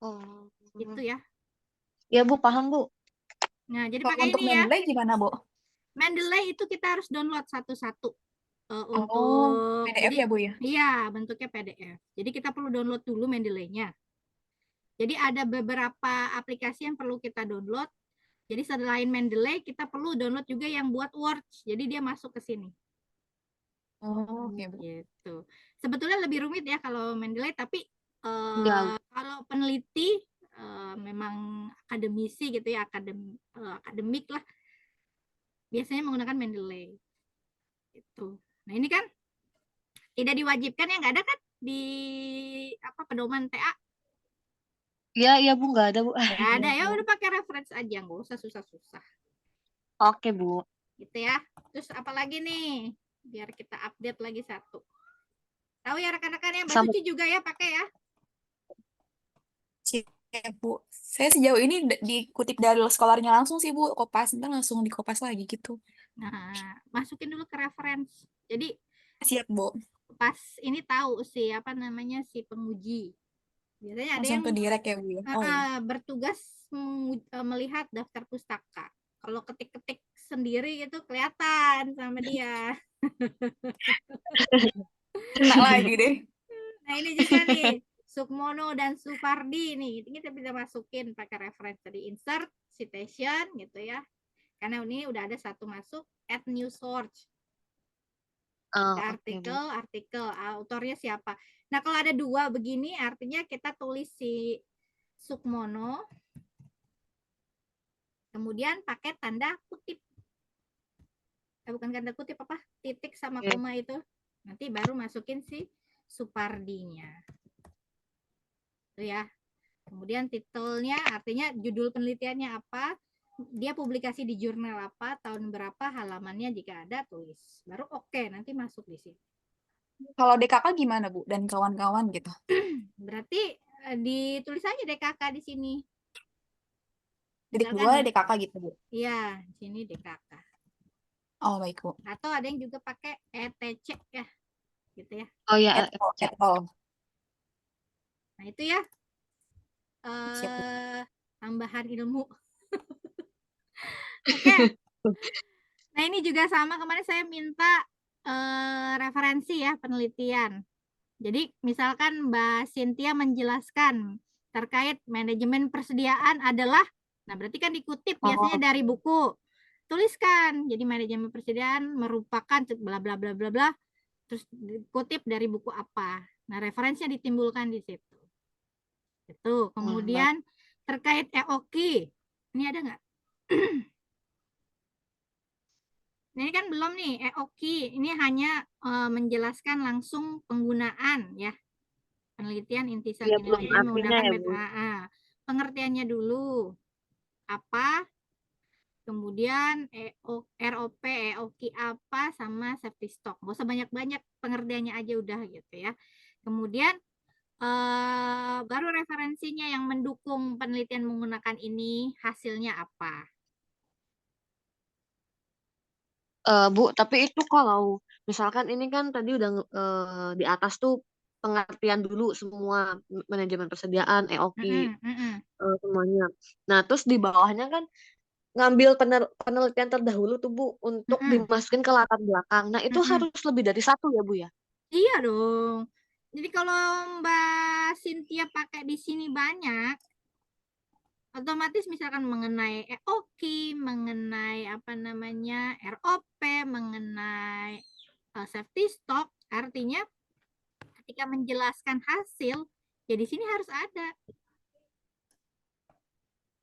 Oh. Gitu ya. Ya Bu, paham Bu. Nah, jadi Kalau pakai untuk ini ya. Mendeley gimana, Bu? Mendeley itu kita harus download satu-satu. Oh, Untuk PDF ya, Bu ya? Iya, bentuknya PDF. Jadi kita perlu download dulu Mendeley-nya. Jadi ada beberapa aplikasi yang perlu kita download. Jadi selain Mendeley, kita perlu download juga yang buat Words. Jadi dia masuk ke sini. Oh, oke, Bu. Gitu. Sebetulnya lebih rumit ya kalau Mendeley, tapi Enggak. kalau peneliti memang akademisi gitu ya, akademik lah, biasanya menggunakan Mendeley. Gitu. Nah ini kan tidak diwajibkan ya, nggak ada kan di pedoman TA? Iya, iya Bu, nggak ada Bu. Nggak ada ya, udah pakai reference aja, nggak usah susah-susah. Oke Bu. Gitu ya. Terus apa lagi nih? Biar kita update lagi satu. Tahu ya rekan-rekan ya, Mbak Sama. Suci juga ya pakai ya. Siap, Bu. Saya sejauh ini dikutip dari Scholar-nya langsung sih, Bu. Kopas, ntar langsung dikopas lagi gitu. Nah, masukin dulu ke reference. Jadi Siap, Bu. pas ini tahu si si penguji. Biasanya ada Langsung yang ke direct ya, Bu ya? Oh iya. bertugas melihat daftar pustaka. Kalau ketik-ketik sendiri itu kelihatan sama dia. Kena lagi deh. Nah ini juga nih, Sukmono dan Supardi nih, kita bisa masukin pakai reference tadi, insert, citation gitu ya. Karena ini udah ada satu masuk, add new source. Ada artikel, autornya siapa. Nah kalau ada dua begini, artinya kita tulis si Sukmono, kemudian pakai tanda kutip. Bukan tanda kutip apa, titik sama koma itu. Nanti baru masukin si Supardinya. Itu ya. Kemudian titelnya artinya judul penelitiannya apa, dia publikasi di jurnal apa, tahun berapa, halamannya jika ada tulis. Baru oke, nanti masuk di sini. Kalau DKK gimana, Bu? Dan kawan-kawan gitu. Berarti ditulis aja DKK di sini. Titik dua DKK gitu, Bu. Iya, di sini DKK. Oh, baik, Bu. Atau ada yang juga pakai ETC ya. Gitu ya. Oh ya, Nah, itu ya. Tambahan ilmu. Oke. Nah, ini juga sama, kemarin saya minta referensi ya penelitian. Jadi misalkan Mbak Cynthia menjelaskan terkait manajemen persediaan adalah, nah berarti kan dikutip biasanya dari buku. tuliskan. Jadi manajemen persediaan merupakan bla bla bla bla bla, terus kutip dari buku apa. Nah, referensinya ditimbulkan di situ. Itu. Kemudian terkait EOKI. Ini ada nggak? Ini kan belum nih EOKI. Ini hanya menjelaskan langsung penggunaan ya. Penelitian intisari Iya, belum nilai artinya menggunakan ya, Bu. pengertiannya dulu. Apa? Kemudian ROP, EOKI apa, sama safety stock. Nggak usah banyak-banyak, pengertiannya aja udah gitu ya. Kemudian baru referensinya yang mendukung penelitian menggunakan ini, hasilnya apa. Bu, tapi itu kalau misalkan ini kan tadi udah di atas tuh pengertian dulu semua manajemen persediaan, EOKI, semuanya. Nah, terus di bawahnya kan ngambil penelitian terdahulu tuh Bu untuk dimasukin ke latar belakang. Nah, itu harus lebih dari satu ya Bu ya? Iya dong. Jadi kalau Mbak Cynthia pakai di sini banyak, otomatis misalkan mengenai EOKI, mengenai apa namanya ROP, mengenai safety stock, artinya ketika menjelaskan hasil, ya di sini harus ada.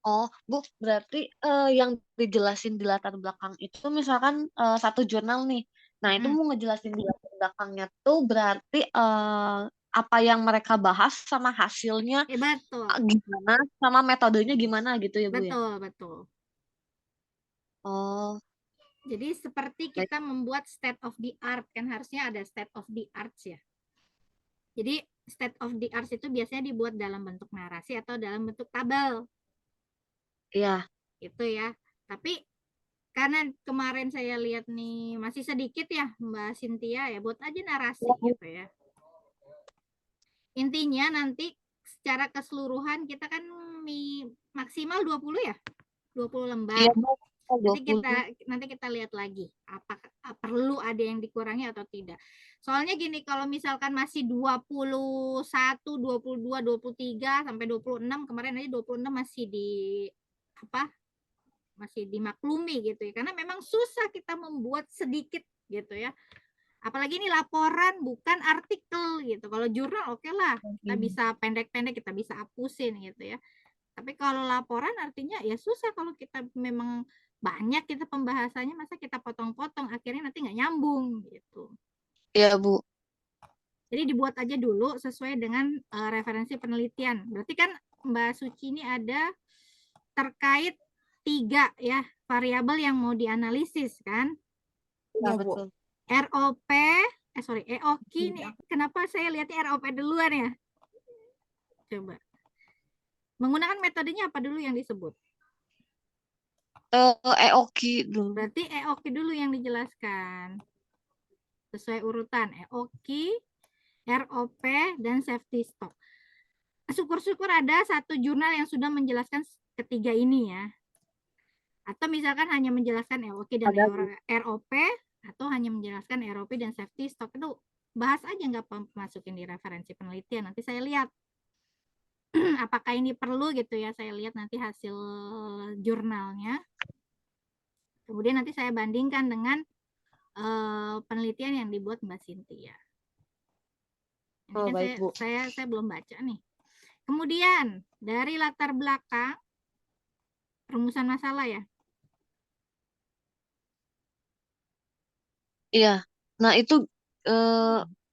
Oh, Bu, berarti yang dijelasin di latar belakang itu misalkan satu jurnal nih. Nah, itu mau ngejelasin di latar belakangnya tuh berarti apa yang mereka bahas sama hasilnya Betul, gimana, sama metodenya gimana gitu ya, Bu ya? betul, betul. Oh, Jadi seperti baik. kita membuat state of the art, kan harusnya ada state of the arts ya. Jadi state of the arts itu biasanya dibuat dalam bentuk narasi atau dalam bentuk tabel. Iya. Gitu ya. Tapi karena kemarin saya lihat nih masih sedikit ya Mbak Cynthia ya, buat aja narasi gitu ya. Intinya nanti secara keseluruhan kita kan maksimal 20 ya? 20 lembar. Iya, Bu. Nanti kita lihat lagi apakah perlu ada yang dikurangi atau tidak. Soalnya gini, kalau misalkan masih 21, 22, 23 sampai 26, kemarin aja 26 masih masih dimaklumi gitu ya. Karena memang susah kita membuat sedikit gitu ya. Apalagi ini laporan bukan artikel gitu. Kalau jurnal oke lah, kita bisa pendek-pendek, kita bisa hapusin gitu ya. Tapi kalau laporan artinya ya susah kalau kita memang banyak kita pembahasannya, masa kita potong-potong, akhirnya nanti nggak nyambung gitu. Iya, Bu. Jadi dibuat aja dulu sesuai dengan referensi penelitian. Berarti kan Mbak Suci ini ada terkait 3 ya variabel yang mau dianalisis kan. Iya, Iya, Bu. betul. ROP, EOKI ini kenapa saya lihatnya ROP duluan ya? Coba. Menggunakan metodenya apa dulu yang disebut? EOKI dulu. Berarti EOKI dulu yang dijelaskan. Sesuai urutan EOKI, ROP, dan safety stock. Syukur-syukur ada satu jurnal yang sudah menjelaskan ketiga ini ya. Atau misalkan hanya menjelaskan EOKI dan ROP, atau hanya menjelaskan ROP dan safety stock, itu bahas aja, nggak masukin di referensi penelitian. Nanti saya lihat apakah ini perlu gitu ya, saya lihat nanti hasil jurnalnya. Kemudian nanti saya bandingkan dengan penelitian yang dibuat Mbak Cynthia. Ini kan baik, Bu. saya belum baca nih. Kemudian dari latar belakang rumusan masalah ya. Iya. Nah, itu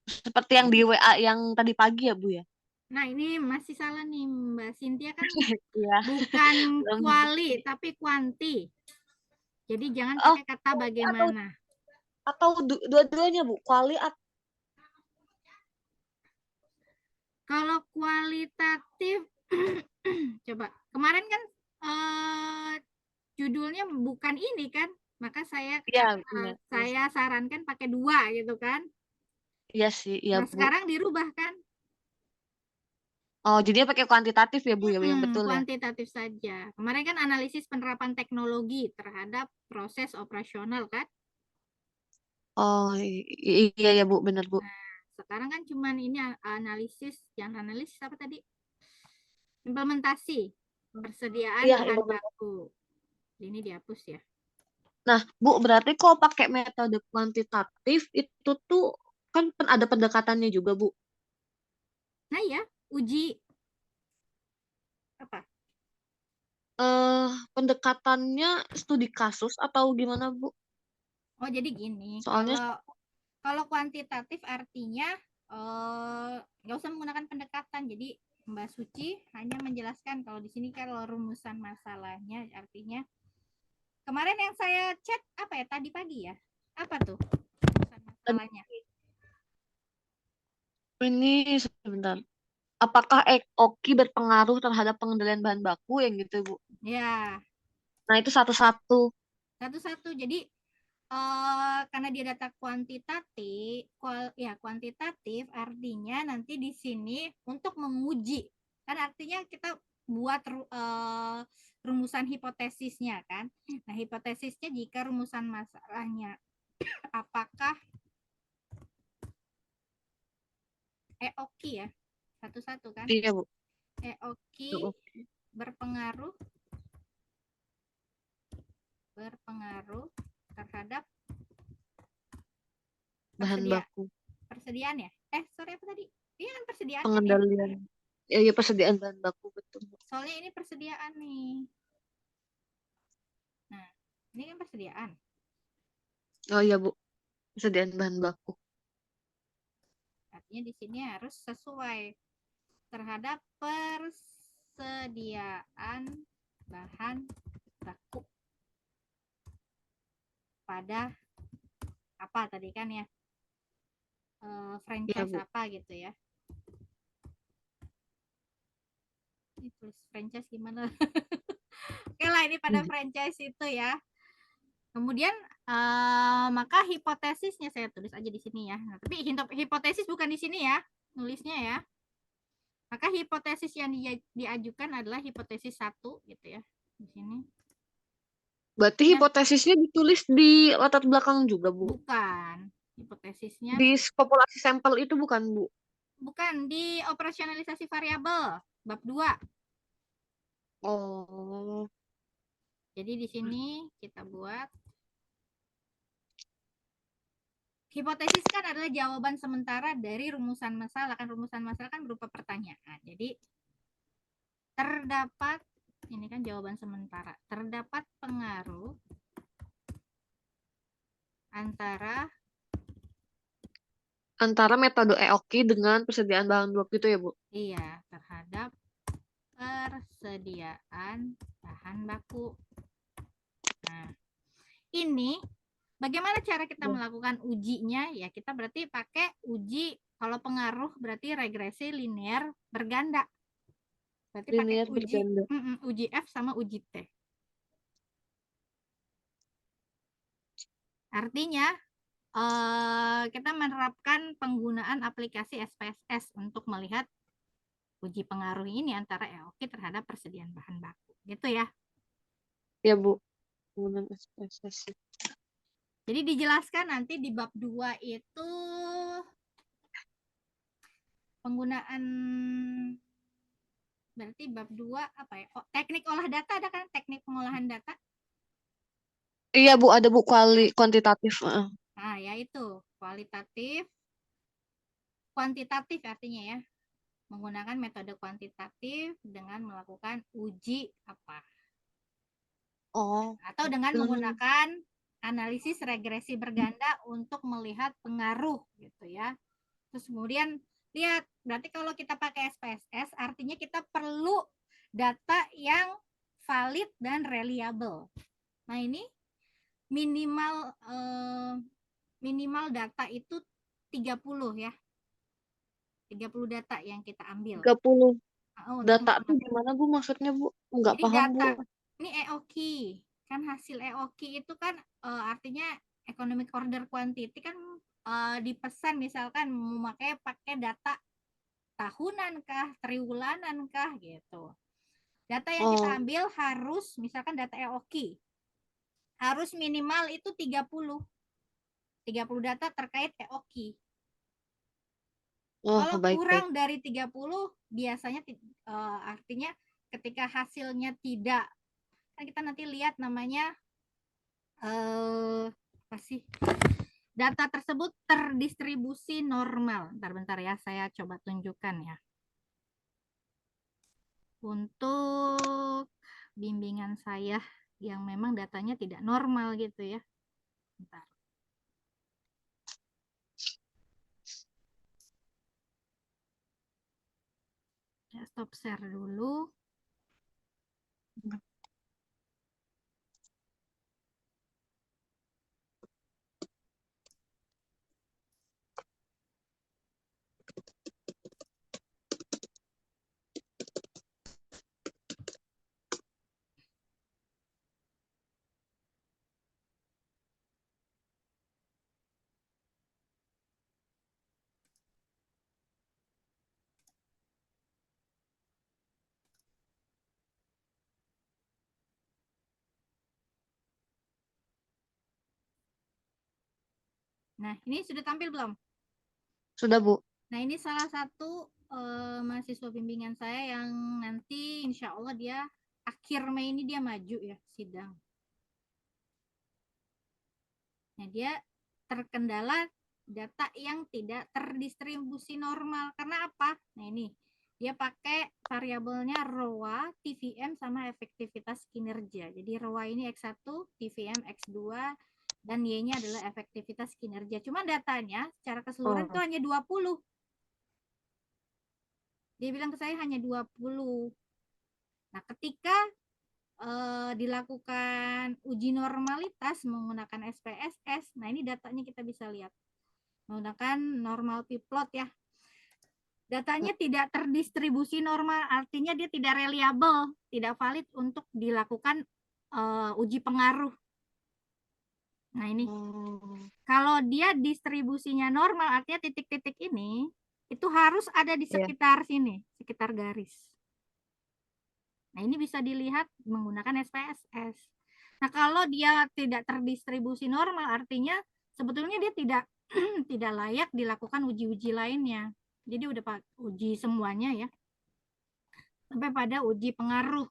seperti yang di WA yang tadi pagi ya, Bu ya? Nah, ini masih salah nih Mbak Cynthia, kan Iya. bukan kuali tapi kuanti. Jadi jangan pakai kata bagaimana. Atau dua-duanya, Bu? Kalau kualitatif coba. Kemarin kan judulnya bukan ini kan, maka saya sarankan pakai 2 gitu kan. Iya sih, iya, Nah, Bu. sekarang dirubah kan. Oh, jadinya pakai kuantitatif ya, Bu ya, yang betul ya? Kuantitatif saja. Kemarin kan analisis penerapan teknologi terhadap proses operasional kan. Oh, iya ya, Bu, benar, Bu. Nah, sekarang kan cuman ini analisis, yang analisis apa tadi? Implementasi persediaan bahan baku. Ini dihapus ya. Nah, Bu, berarti kalau pakai metode kuantitatif itu tuh kan ada pendekatannya juga, Bu. Nah ya, uji apa? Pendekatannya studi kasus atau gimana, Bu? Oh, jadi gini, Soalnya kalau kuantitatif artinya nggak usah menggunakan pendekatan. Jadi Mbak Suci hanya menjelaskan kalau di sini kalau rumusan masalahnya artinya kemarin yang saya chat apa ya tadi pagi ya? Apa tuh rumusan masalahnya? ini sebentar. Apakah EOKI berpengaruh terhadap pengendalian bahan baku yang gitu, Bu? Ya, Nah, itu satu-satu. satu-satu. Jadi karena dia data kuantitatif artinya nanti di sini untuk menguji kan artinya kita buat rumusan hipotesisnya kan. Nah, hipotesisnya jika rumusan masalahnya apakah EOKI ya satu-satu kan Iya, Bu. EOKI EOKI. berpengaruh terhadap Bahan baku. persediaan ya sorry apa tadi iya kan persediaan kan ya? Pengendalian. Ya, persediaan bahan baku, betul, Bu. Soalnya ini persediaan nih. Nah, ini kan persediaan. Oh iya, Bu. Persediaan bahan baku. Artinya di sini harus sesuai terhadap persediaan bahan baku pada apa tadi kan ya? Franchise Iya, Bu. apa gitu ya. Ini tulis franchise gimana? Oke lah, ini pada franchise itu ya. Kemudian maka hipotesisnya saya tulis aja di sini ya. Nah, tapi hipotesis bukan di sini ya, nulisnya ya. Maka hipotesis yang diajukan adalah hipotesis 1 gitu ya. Di sini. Berarti Nah, hipotesisnya ditulis di latar belakang juga, Bu. bukan. Hipotesisnya Di populasi sampel itu bukan, Bu. bukan di operasionalisasi variabel bab 2. Oh. Jadi di sini kita buat hipotesis kan adalah jawaban sementara dari rumusan masalah. Kan rumusan masalah kan berupa pertanyaan. Jadi terdapat ini kan jawaban sementara. Terdapat pengaruh Antara metode EOKI dengan persediaan bahan baku itu ya, Bu? Iya, terhadap persediaan bahan baku. Nah, ini bagaimana cara kita melakukan ujinya? Ya, kita berarti pakai uji kalau pengaruh berarti regresi linear berganda. Berarti Linear pakai berganda. uji F sama uji T. Artinya kita menerapkan penggunaan aplikasi SPSS untuk melihat uji pengaruh ini antara EOKI terhadap persediaan bahan baku. Gitu ya. Ya, Bu. Penggunaan SPSS. Jadi dijelaskan nanti di bab 2 itu penggunaan berarti bab 2 apa ya? Teknik olah data ada kan teknik pengolahan data? Iya, Bu, ada, Bu, kuantitatif. Nah, yaitu kuantitatif artinya ya. Menggunakan metode kuantitatif dengan melakukan uji apa? Oh. Atau dengan menggunakan analisis regresi berganda untuk melihat pengaruh gitu ya. Terus kemudian lihat, berarti kalau kita pakai SPSS artinya kita perlu data yang valid dan reliable. Nah, ini minimal data itu 30 ya. 30 data yang kita ambil. 30 data untuk tuh gimana, Bu? Maksudnya, Bu? Nggak Jadi paham, data, Bu. ini EOKI. Kan hasil EOKI itu kan artinya economic order quantity kan dipesan misalkan memakai pakai data tahunan kah, triwulanan kah gitu. Data yang kita ambil harus misalkan data EOKI. Harus minimal itu 30 data terkait EOKI. Kalau kurang dari 30 biasanya artinya ketika hasilnya tidak, kan kita nanti lihat namanya apa sih? Data tersebut terdistribusi normal. Bentar ya, saya coba tunjukkan ya. Untuk bimbingan saya yang memang datanya tidak normal gitu ya. Bentar. Ya, stop share dulu. Nah, ini sudah tampil belum? Sudah, Bu. Nah, ini salah satu mahasiswa bimbingan saya yang nanti insya Allah dia akhir Mei ini dia maju ya sidang. Nah, dia terkendala data yang tidak terdistribusi normal. Karena apa? Nah, ini dia pakai variabelnya ROA, TVM, sama efektivitas kinerja. Jadi ROA ini X1, TVM X2, dan Y-nya adalah efektivitas kinerja. Cuma datanya secara keseluruhan itu hanya 20. Dia bilang ke saya hanya 20. Nah, ketika dilakukan uji normalitas menggunakan SPSS, nah ini datanya kita bisa lihat. Menggunakan normal p-plot ya. Datanya tidak terdistribusi normal, artinya dia tidak reliable, tidak valid untuk dilakukan uji pengaruh. Nah ini, kalau dia distribusinya normal, artinya titik-titik ini itu harus ada di sekitar sini, sekitar garis. Nah, ini bisa dilihat menggunakan SPSS. Nah, kalau dia tidak terdistribusi normal, artinya sebetulnya dia tidak tidak layak dilakukan uji-uji lainnya. Jadi udah uji semuanya ya. Sampai pada uji pengaruh.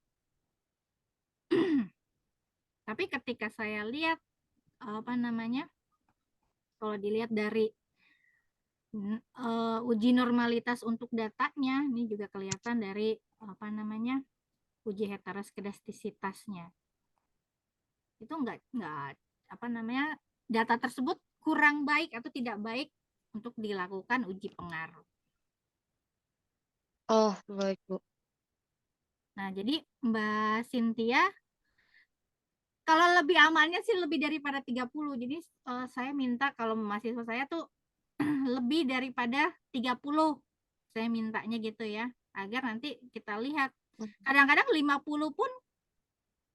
Tapi ketika saya lihat apa namanya? Kalau dilihat dari uji normalitas untuk datanya, ini juga kelihatan dari apa namanya? Uji heteroskedastisitasnya. Itu enggak apa namanya, data tersebut kurang baik atau tidak baik untuk dilakukan uji pengaruh. Oh, baik, Bu. Nah, jadi Mbak Cynthia, kalau lebih amannya sih lebih daripada 30. Jadi saya minta kalau mahasiswa saya tuh lebih daripada 30. Saya mintanya gitu ya, agar nanti kita lihat. Kadang-kadang 50 pun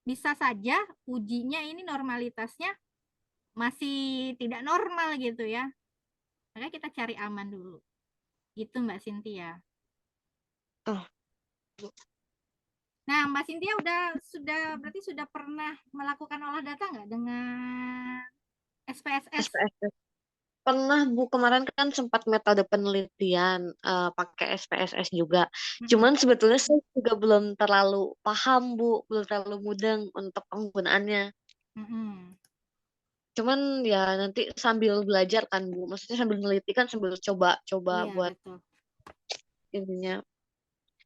bisa saja ujinya ini normalitasnya masih tidak normal gitu ya. Makanya kita cari aman dulu. Gitu Mbak Cynthia. Oh. Nah, Mbak Cynthia berarti sudah pernah melakukan olah data nggak dengan SPSS? SPSS. Pernah, Bu. Kemarin kan sempat metode penelitian pakai SPSS juga. Cuman sebetulnya saya juga belum terlalu paham, Bu. Belum terlalu mudeng untuk penggunaannya. Cuman ya nanti sambil belajar kan, Bu. Maksudnya sambil meneliti kan sambil coba-coba Iya, buat betul. ininya.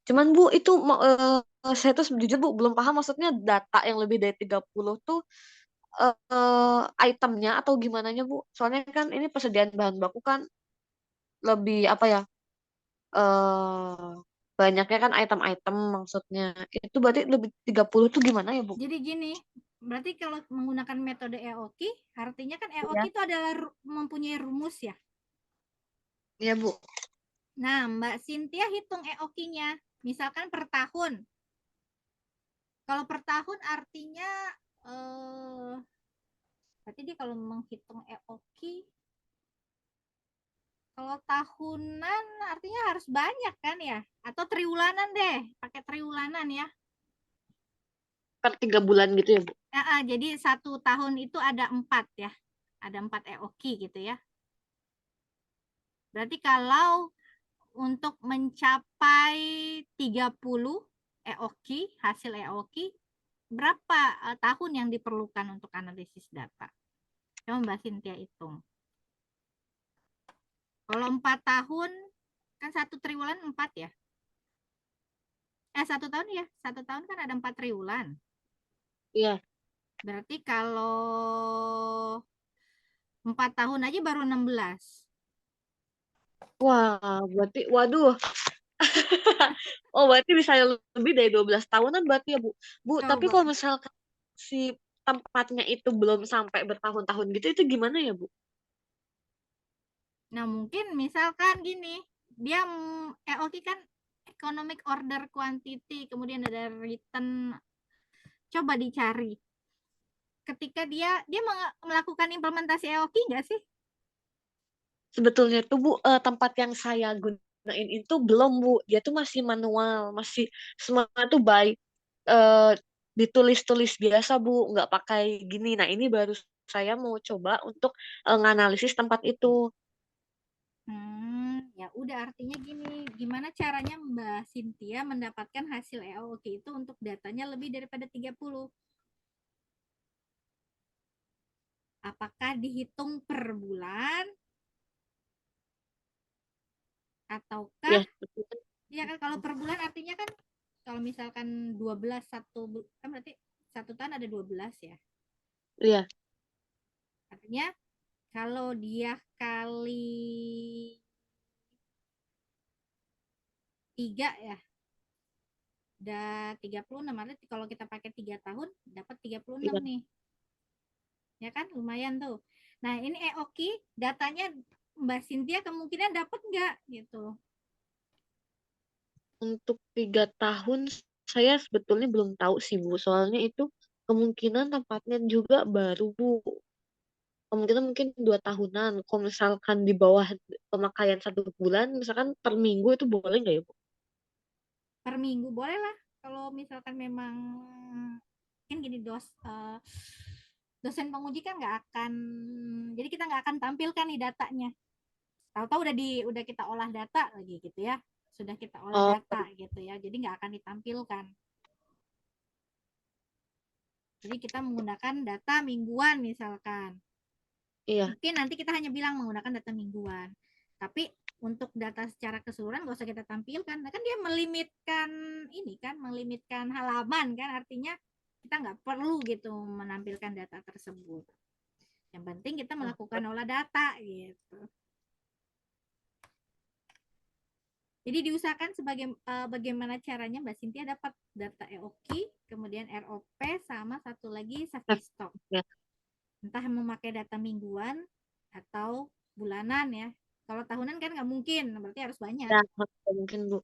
Cuman Bu, itu saya tuh jujur Bu belum paham maksudnya data yang lebih dari 30 tuh itemnya atau gimana Bu? Soalnya kan ini persediaan bahan baku kan lebih apa ya? Banyaknya kan item-item maksudnya. Itu berarti lebih 30 tuh gimana ya, Bu? Jadi gini, berarti kalau menggunakan metode EOKI, artinya kan EOKI Iya. itu adalah mempunyai rumus ya. Iya, Bu. Nah, Mbak Cynthia hitung EOKI-nya, misalkan per tahun. Kalau per tahun artinya berarti dia kalau menghitung EOKI, kalau tahunan artinya harus banyak kan ya? Atau triwulanan deh, pakai triwulanan ya. Per 3 bulan gitu ya, Bu? Jadi 1 tahun itu ada 4 ya. Ada 4 EOKI gitu ya. Berarti kalau untuk mencapai 30 EOKI, hasil EOKI, berapa tahun yang diperlukan untuk analisis data? Coba Mbak Cynthia hitung. Kalau 4 tahun, kan 1 triwulan 4 ya? 1 tahun ya? 1 tahun kan ada 4 triwulan. Iya. Berarti kalau 4 tahun aja baru 16. Wah, berarti waduh. Oh, berarti bisa lebih dari 12 tahunan berarti ya, Bu. Bu, tapi Coba. kalau misalkan si tempatnya itu belum sampai bertahun-tahun gitu, itu gimana ya, Bu? Nah, mungkin misalkan gini, dia EOQ kan economic order quantity, kemudian ada return. Coba dicari. Ketika dia melakukan implementasi EOQ nggak sih? Sebetulnya tuh, Bu, tempat yang saya gunain itu belum, Bu. Dia tuh masih manual, masih semua tuh by eh, ditulis-tulis biasa, Bu, nggak pakai gini. Nah, ini baru saya mau coba untuk nganalisis tempat itu. Ya udah artinya gini, gimana caranya Mbak Cynthia mendapatkan hasil EOQ itu untuk datanya lebih daripada 30? Apakah dihitung per bulan ataukah Ya, betul. ya kan kalau per bulan artinya kan kalau misalkan 12 kan berarti 1 tahun ada 12 ya. Iya, Artinya kalau dia kali 3 ya, udah 36, artinya kalau kita pakai 3 tahun dapat 36 iya. nih. Ya kan lumayan tuh. Nah, ini EOQ datanya Mbak Cynthia kemungkinan dapat nggak gitu. Untuk 3 tahun saya sebetulnya belum tahu sih, Bu. Soalnya itu kemungkinan tempatnya juga baru, Bu. Kemungkinan mungkin 2 tahunan. Kalau misalkan di bawah pemakaian 1 bulan, misalkan per minggu itu boleh nggak ya, Bu? Per minggu boleh lah. Kalau misalkan memang kan gini dosen penguji kan nggak akan, jadi kita nggak akan tampilkan nih datanya. Tahu-tahu udah kita olah data lagi gitu ya. Sudah kita olah Oh, data gitu ya. Jadi nggak akan ditampilkan. Jadi kita menggunakan data mingguan misalkan. iya. Mungkin nanti kita hanya bilang menggunakan data mingguan. Tapi untuk data secara keseluruhan nggak usah kita tampilkan. Nah, kan dia melimitkan halaman kan, artinya kita nggak perlu gitu menampilkan data tersebut. Yang penting kita Oh, melakukan olah data gitu. Jadi diusahakan bagaimana caranya Mbak Cynthia dapat data EOQ, kemudian ROP, sama satu lagi safety stock. ya. Entah memakai data mingguan atau bulanan ya. Kalau tahunan kan nggak mungkin, berarti harus banyak. Ya, mungkin, Bu.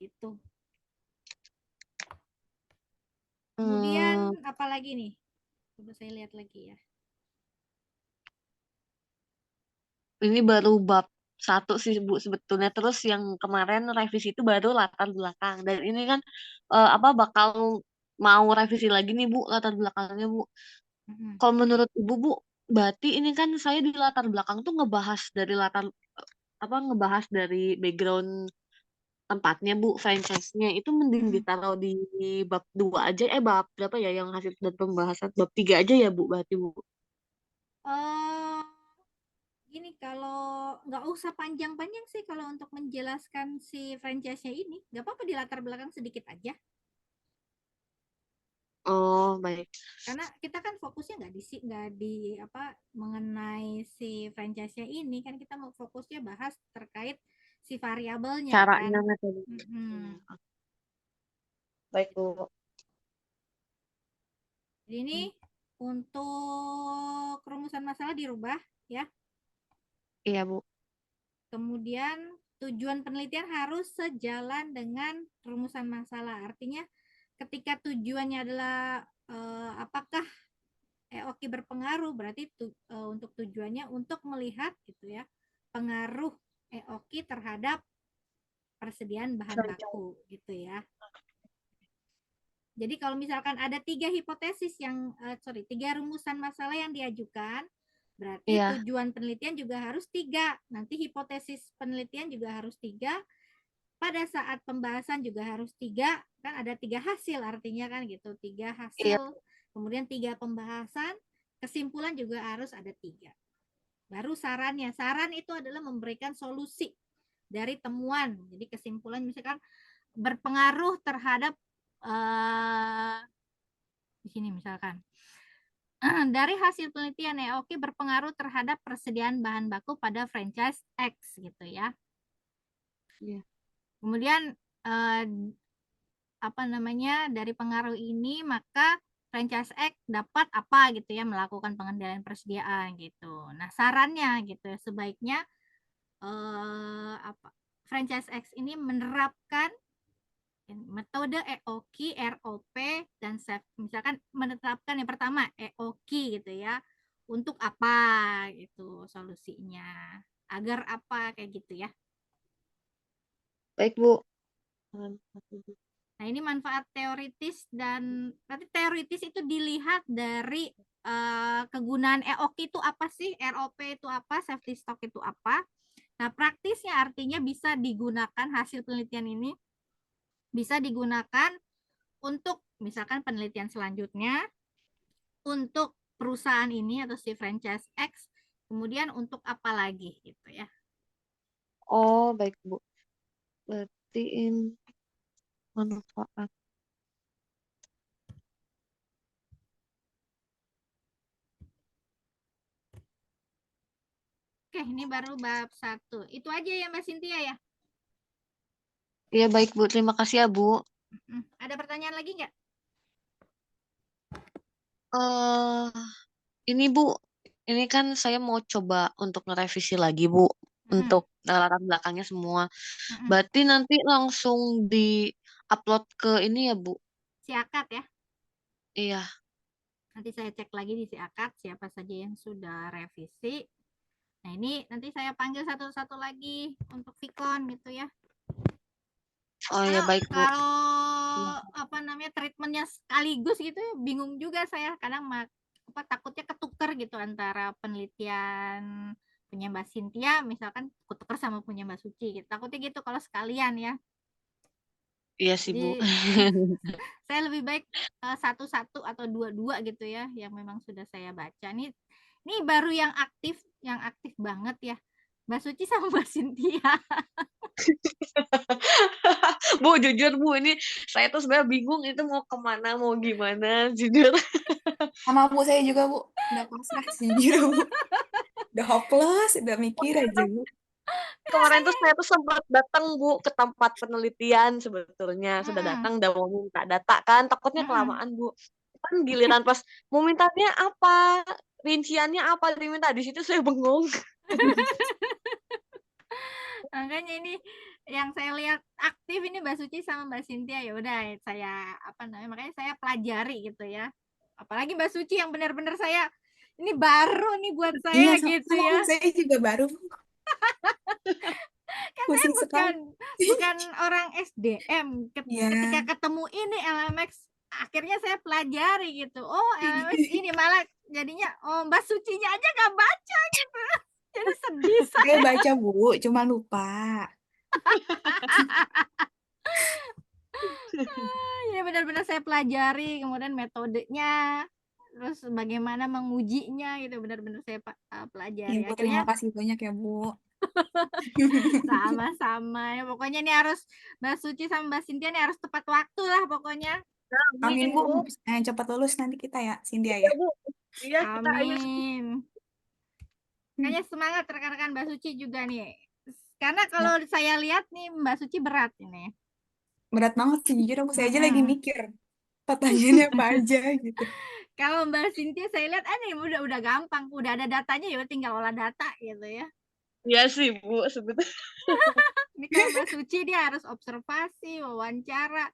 Gitu. Hmm, Kemudian apa lagi nih? Coba saya lihat lagi ya. ini baru bab 1 sih, Bu, sebetulnya. Terus yang kemarin revisi itu baru latar belakang. Dan ini kan apa bakal mau revisi lagi nih, Bu, latar belakangnya, Bu. Mm-mm. Kalau menurut Ibu, Bu, berarti ini kan saya di latar belakang tuh ngebahas dari background tempatnya, Bu, franchise-nya. Itu mending Mm-mm. ditaruh di bab 2 aja. Bab berapa ya yang hasil dan pembahasan? Bab 3 aja ya, Bu, berarti, Bu. Eh, Gini, kalau nggak usah panjang-panjang sih kalau untuk menjelaskan si franchise-nya ini, nggak apa-apa di latar belakang sedikit aja. Oh, baik. Karena kita kan fokusnya nggak di apa mengenai si franchise-nya ini, kan kita mau fokusnya bahas terkait si variabelnya kan. Caranya, metode. Mm-mm. Baik, Bu. Jadi ini untuk rumusan masalah dirubah ya. Iya, Bu. Kemudian tujuan penelitian harus sejalan dengan rumusan masalah. Artinya ketika tujuannya adalah apakah EOQ berpengaruh, berarti untuk tujuannya untuk melihat gitu ya pengaruh EOQ terhadap persediaan bahan baku gitu ya. Jadi kalau misalkan ada 3 hipotesis tiga rumusan masalah yang diajukan, berarti Iya. tujuan penelitian juga harus 3. Nanti hipotesis penelitian juga harus 3. pada saat pembahasan juga harus 3, kan ada 3 hasil artinya kan gitu, 3 Iya. hasil, kemudian 3 pembahasan, kesimpulan juga harus ada 3. Baru sarannya, saran itu adalah memberikan solusi dari temuan. Jadi kesimpulan misalkan berpengaruh terhadap di sini misalkan dari hasil penelitian EOKI berpengaruh terhadap persediaan bahan baku pada franchise X gitu ya. Iya. Kemudian apa namanya, dari pengaruh ini maka franchise X dapat apa gitu ya, melakukan pengendalian persediaan gitu. Nah, sarannya gitu ya, sebaiknya apa, franchise X ini menerapkan metode EOKI, ROP, dan SAFE. Misalkan menerapkan yang pertama EOKI gitu ya, untuk apa gitu solusinya, agar apa kayak gitu ya. Baik, Bu. Nah, ini manfaat teoritis, dan berarti teoritis itu dilihat dari kegunaan EOKI itu apa sih, ROP itu apa, safety stock itu apa. Nah, praktisnya artinya bisa digunakan, hasil penelitian ini bisa digunakan untuk misalkan penelitian selanjutnya, untuk perusahaan ini atau si franchise X, kemudian untuk apa lagi gitu ya. Oh, baik, Bu. Berarti ini manfaat. Oke, ini baru bab 1. Itu aja ya Mbak Cynthia ya. Iya, baik, Bu. Terima kasih ya, Bu. Ada pertanyaan lagi nggak? eh ini, Bu. Ini kan saya mau coba untuk ngerevisi lagi, Bu. Untuk latar belakangnya semua. Berarti nanti langsung di-upload ke ini ya, Bu? Si akad ya. Iya. Nanti saya cek lagi di si akad siapa saja yang sudah revisi. Nah, ini nanti saya panggil satu-satu lagi untuk Vicon gitu ya. Oh ya, baik, Bu. Kalau apa namanya, treatmentnya sekaligus gitu bingung juga saya, kadang takutnya ketuker gitu antara penelitian punya Mbak Cynthia misalkan ketuker sama punya Mbak Suci gitu. Takutnya gitu kalau sekalian ya. Iya sih, Bu. Jadi saya lebih baik satu-satu atau dua-dua gitu ya, yang memang sudah saya baca. Ini baru yang aktif banget ya, Mbak Suci sama Mbak Cynthia. Bu, jujur, Bu, ini saya tuh sebenarnya bingung itu mau kemana, mau gimana, jujur. Sama Bu, saya juga Bu. Udah pasrah sejujurnya Bu. Udah hopeless, udah mikir aja Bu. Kemarin tuh saya tuh sempat datang, Bu, ke tempat penelitian sebetulnya. Sudah Mm-mm. datang, udah mau minta data kan, takutnya Mm-mm. kelamaan, Bu. Kan giliran pas mau mintanya apa, rinciannya apa diminta, di situ saya bengong. Makanya ini yang saya lihat aktif ini Mbak Suci sama Mbak Cynthia, ya udah saya apa namanya, makanya saya pelajari gitu ya. Apalagi Mbak Suci yang benar-benar saya ini baru nih buat Iya, saya gitu sama ya. Bu, saya juga baru Bu. Kan saya Pusing sekali. bukan orang SDM. Iya. Ketika ketemu ini LMX, akhirnya saya pelajari gitu. Oh, LMX ini malah jadinya, oh Mbak Sucinya aja nggak baca gitu. Jadi sedih Saya saya. baca Bu, cuma lupa. Ya benar-benar saya pelajari, kemudian metodenya, terus bagaimana mengujinya gitu, benar-benar saya pelajari. Iya Bu, terima Akhirnya kasih banyak ya Bu. sama-sama ya, pokoknya ini harus Mbak Suci sama Mbak Cynthia ini harus tepat waktu lah pokoknya. Amin Amin, Bu, Bu. cepat lulus nanti kita ya, Cynthia Iya, ya. Bu. Iya, kita ayo. Amin. Kayaknya semangat rekan-rekan Mbak Suci juga nih. Karena kalau Ya, saya lihat nih Mbak Suci berat ini. berat banget sih jujur aku, saya aja lagi Mm-mm. mikir pertanyaannya apa aja gitu. Kalau Mbak Cynthia saya lihat ini udah gampang, udah ada datanya ya tinggal olah data gitu ya. Iya sih, Bu, sebetulnya. Ini kalau Mbak Suci dia harus observasi, wawancara,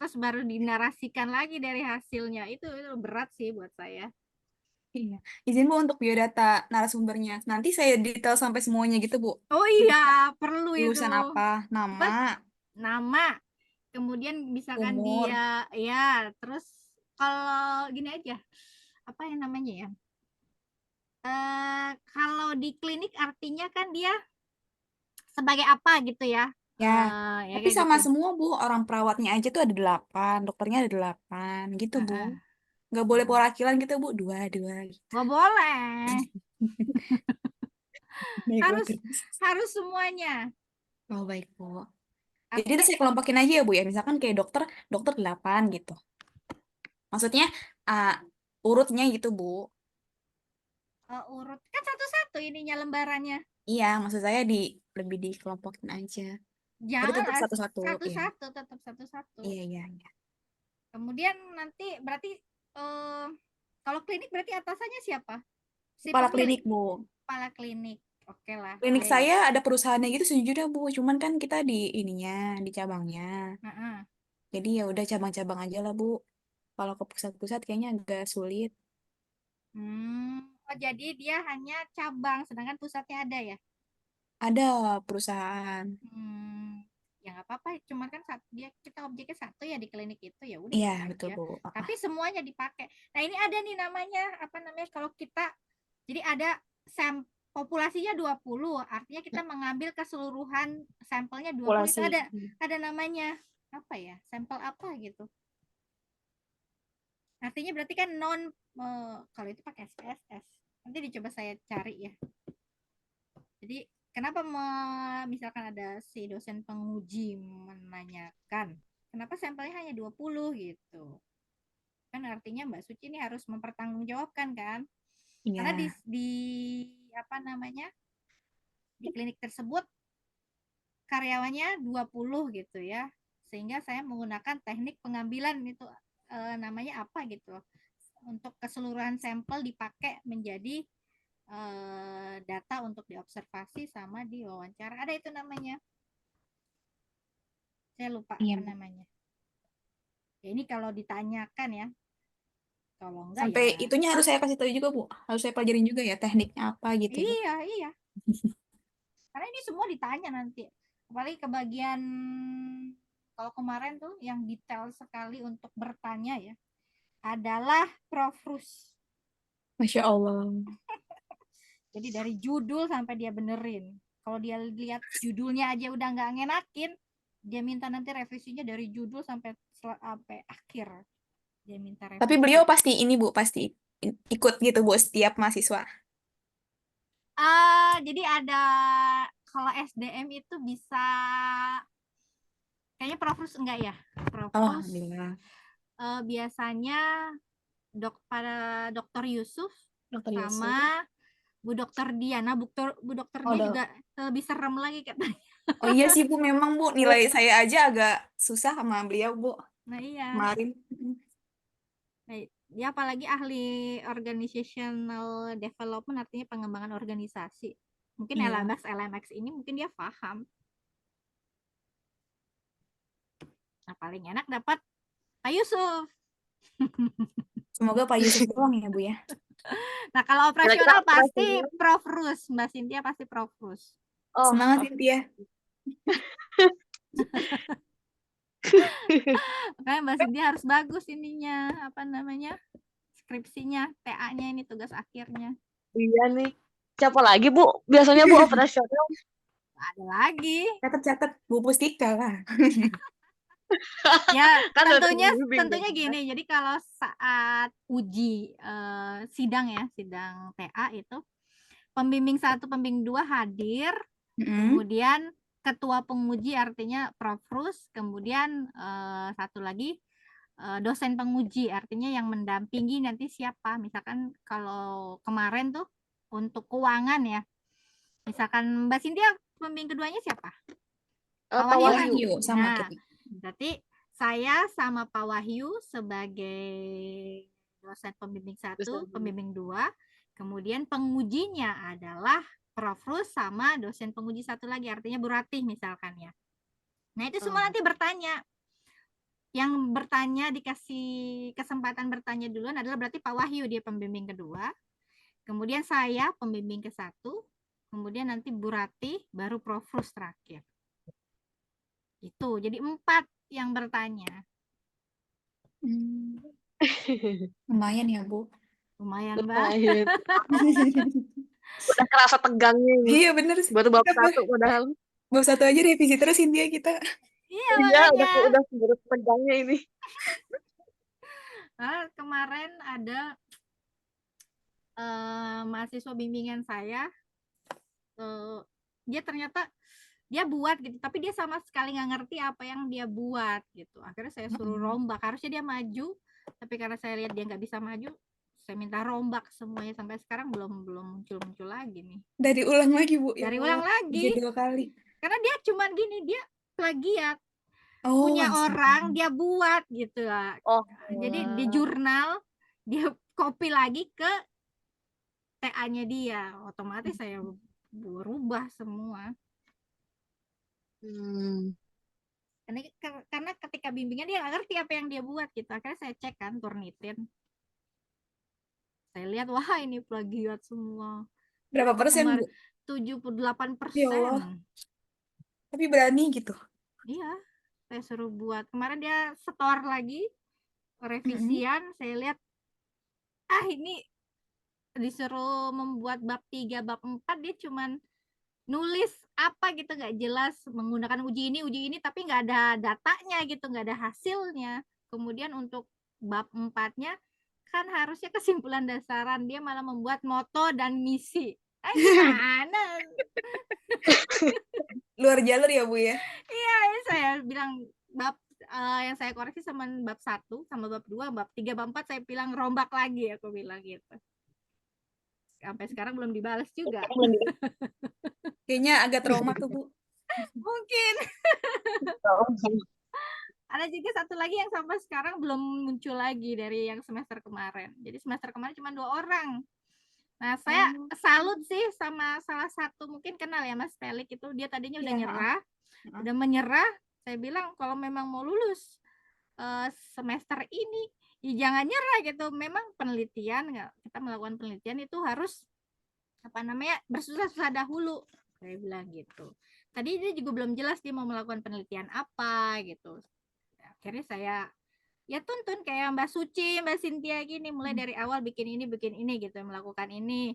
terus baru dinarasikan lagi dari hasilnya. Itu berat sih buat saya. Iya, izin Bu untuk biodata narasumbernya. Nanti saya detail sampai semuanya gitu Bu. Oh iya, perlu itu. Lulusan apa, nama, Nama, kemudian misalkan umur. dia ya, terus kalau gini aja, apa yang namanya ya? Kalau di klinik artinya kan dia sebagai apa gitu ya? Ya, Ya tapi kayak sama gitu. semua Bu, orang perawatnya aja tuh ada 8, dokternya ada 8, gitu Bu. Heeh. Nggak boleh Nah, perwakilan gitu Bu, 2, 2 gitu. nggak boleh. Baik Bu, Harus terus. harus semuanya. Oh baik Bu. Jadi itu Artinya saya kelompokin aja ya Bu ya, misalkan kayak dokter, dokter 8 gitu. Maksudnya uh, urutnya gitu Bu. urut kan satu-satu ininya lembarannya. Iya, maksud saya lebih dikelompokin aja. Tapi Jangan tetap satu-satu, ya. satu-satu, tetap satu-satu. Iya, iya, iya. Kemudian nanti berarti kalau klinik berarti atasannya siapa? Si Kepala pemilik, klinik Bu. kepala klinik. Oke lah. Klinik Ya, ya. saya ada perusahaannya gitu sejujurnya Bu, cuman kan kita di ininya, di cabangnya. Heeh. Jadi ya udah cabang-cabang aja lah Bu. Kalau ke pusat-pusat kayaknya agak sulit. Oh, jadi dia hanya cabang, sedangkan pusatnya ada ya? Ada perusahaan. Ya nggak apa-apa. Cuma kan kita objeknya satu ya di klinik itu, ya udah Iya, itu betul aja. Bu. Tapi semuanya dipakai. Nah ini ada nih namanya apa namanya? Kalau kita jadi ada populasinya 20, artinya kita mengambil keseluruhan sampelnya 20 itu Populasi. ada namanya apa ya? Sampel apa gitu. Artinya berarti kan kalau itu pakai SPSS. Nanti dicoba saya cari ya. Jadi kenapa misalkan ada si dosen penguji menanyakan kenapa sampelnya hanya 20 gitu. Kan artinya Mbak Suci ini harus mempertanggungjawabkan kan? Karena Iya. di apa namanya? Di klinik tersebut karyawannya 20 gitu ya. Sehingga saya menggunakan teknik pengambilan itu namanya apa gitu. Untuk keseluruhan sampel dipakai menjadi data untuk diobservasi sama diwawancara. Ada itu namanya. Saya lupa Iya, apa Bu. namanya. Ya, ini kalau ditanyakan ya. Kalau enggak Sampai ya. itunya harus saya kasih tahu juga Bu. Harus saya pelajarin juga ya tekniknya apa gitu Bu. Iya, iya. Karena ini semua ditanya nanti. Apalagi ke bagian kalau kemarin tuh yang detail sekali untuk bertanya ya adalah Prof. Rus. Masya Allah. Jadi dari judul sampai dia benerin. Kalau dia lihat judulnya aja udah nggak ngenakin, dia minta nanti revisinya dari judul sampai akhir. Dia minta revisi. Tapi beliau pasti ini Bu, pasti ikut gitu Bu setiap mahasiswa. Jadi ada kalau SDM itu bisa kayaknya Prof. Rus enggak ya? Prof. Oh, Rus alhamdulillah. biasanya pada Dokter Yusuf Dokter Yusuf. sama Bu Dokter Diana. Bu Dokter Oh, dia juga lebih serem lagi katanya. Oh iya sih Bu, memang Bu, nilai saya aja agak susah sama beliau Bu. Nah iya. Kemarin. Nah, dia apalagi ahli organizational development, artinya pengembangan organisasi. Mungkin Iya. LMX ini mungkin dia paham. Nah, paling enak dapat Pak Yusuf. Semoga Pak Yusuf doang ya Bu ya. Nah, kalau operasional pasti Prof. Rus. Mbak Cynthia pasti Prof. Rus. Oh, Semangat Cynthia. Makanya Mbak Cynthia harus bagus ininya, apa namanya, skripsinya, TA-nya ini tugas akhirnya. Iya nih. Siapa lagi Bu? Biasanya Bu operasional. Ada lagi. Catat-catat Bu Pustika lah. Ya Kan tentunya gini. Jadi kalau saat uji sidang ya, sidang TA itu pembimbing 1, pembimbing 2 hadir, kemudian ketua penguji artinya Prof. Rus, kemudian satu lagi dosen penguji artinya yang mendampingi nanti siapa. Misalkan kalau kemarin tuh untuk keuangan ya, misalkan Mbak Cynthia pembimbing keduanya siapa? Pak Wahyu sama Nah, Keti. berarti saya sama Pak Wahyu sebagai dosen pembimbing 1, pembimbing 2, kemudian pengujinya adalah Prof. Rus sama dosen penguji satu lagi, artinya Bu Ratih misalkan ya. Nah itu semua nanti bertanya. Yang bertanya dikasih kesempatan bertanya duluan adalah berarti Pak Wahyu, dia pembimbing kedua. Kemudian saya pembimbing ke-1, kemudian nanti Bu Ratih, baru Prof. Rus terakhir. Itu, jadi 4 yang bertanya. Lumayan ya Bu. Lumayan Mbak. Udah kerasa tegangnya ini. Iya bener sih. Baru bab 1 padahal. Bab 1 aja revisi terus Cynthia kita. Iya, Iya, makanya. udah seberat pedangnya ini. Kemarin ada mahasiswa bimbingan saya, dia ternyata dia buat gitu, tapi dia sama sekali nggak ngerti apa yang dia buat gitu. Akhirnya saya suruh rombak, harusnya dia maju, tapi karena saya lihat dia nggak bisa maju, saya minta rombak semuanya. Sampai sekarang belum muncul lagi nih. Dari ulang lagi Bu. Ya Dari Allah, ulang lagi, jadi 2 kali. karena dia cuman gini, dia plagiat Oh, punya astaga. orang, dia buat gitu lah. Oh, Jadi di jurnal dia copy lagi ke TA-nya dia, otomatis saya berubah semua. Karena ketika bimbingan dia nggak ngerti apa yang dia buat gitu. Akhirnya saya cek kan, Turnitin. Saya lihat, wah ini plagiat semua. Berapa persen Bu? 78%. Ya Allah. Tapi berani gitu. Iya, saya suruh buat. Kemarin dia setor lagi revisian, saya lihat ini disuruh membuat bab 3, bab 4, dia cuman nulis apa gitu, nggak jelas, menggunakan uji ini, tapi nggak ada datanya gitu, nggak ada hasilnya. Kemudian untuk bab 4-nya kan harusnya kesimpulan dasaran, dia malah membuat moto dan misi. Gimana? Luar jalur ya Bu ya? Iya, saya bilang bab yang saya koreksi sama bab 1, sama bab 2, bab 3, bab 4 saya bilang rombak lagi, aku bilang gitu. Sampai sekarang belum dibalas juga. Kayaknya agak trauma tuh Bu. Mungkin. Ada juga satu lagi yang sampai sekarang belum muncul lagi dari yang semester kemarin. Jadi semester kemarin cuma 2 orang. Nah, saya salut sih sama salah satu, mungkin kenal ya Mas Pelik itu, dia tadinya udah nyerah. Udah menyerah, saya bilang kalau memang mau lulus semester ini, ya jangan nyerah gitu. Memang penelitian, kita melakukan penelitian itu harus bersusah-susah dahulu, saya bilang gitu. Tadi dia juga belum jelas dia mau melakukan penelitian apa gitu. Akhirnya saya ya tuntun kayak Mbak Suci, Mbak Cynthia gini, mulai dari awal bikin ini gitu, melakukan ini,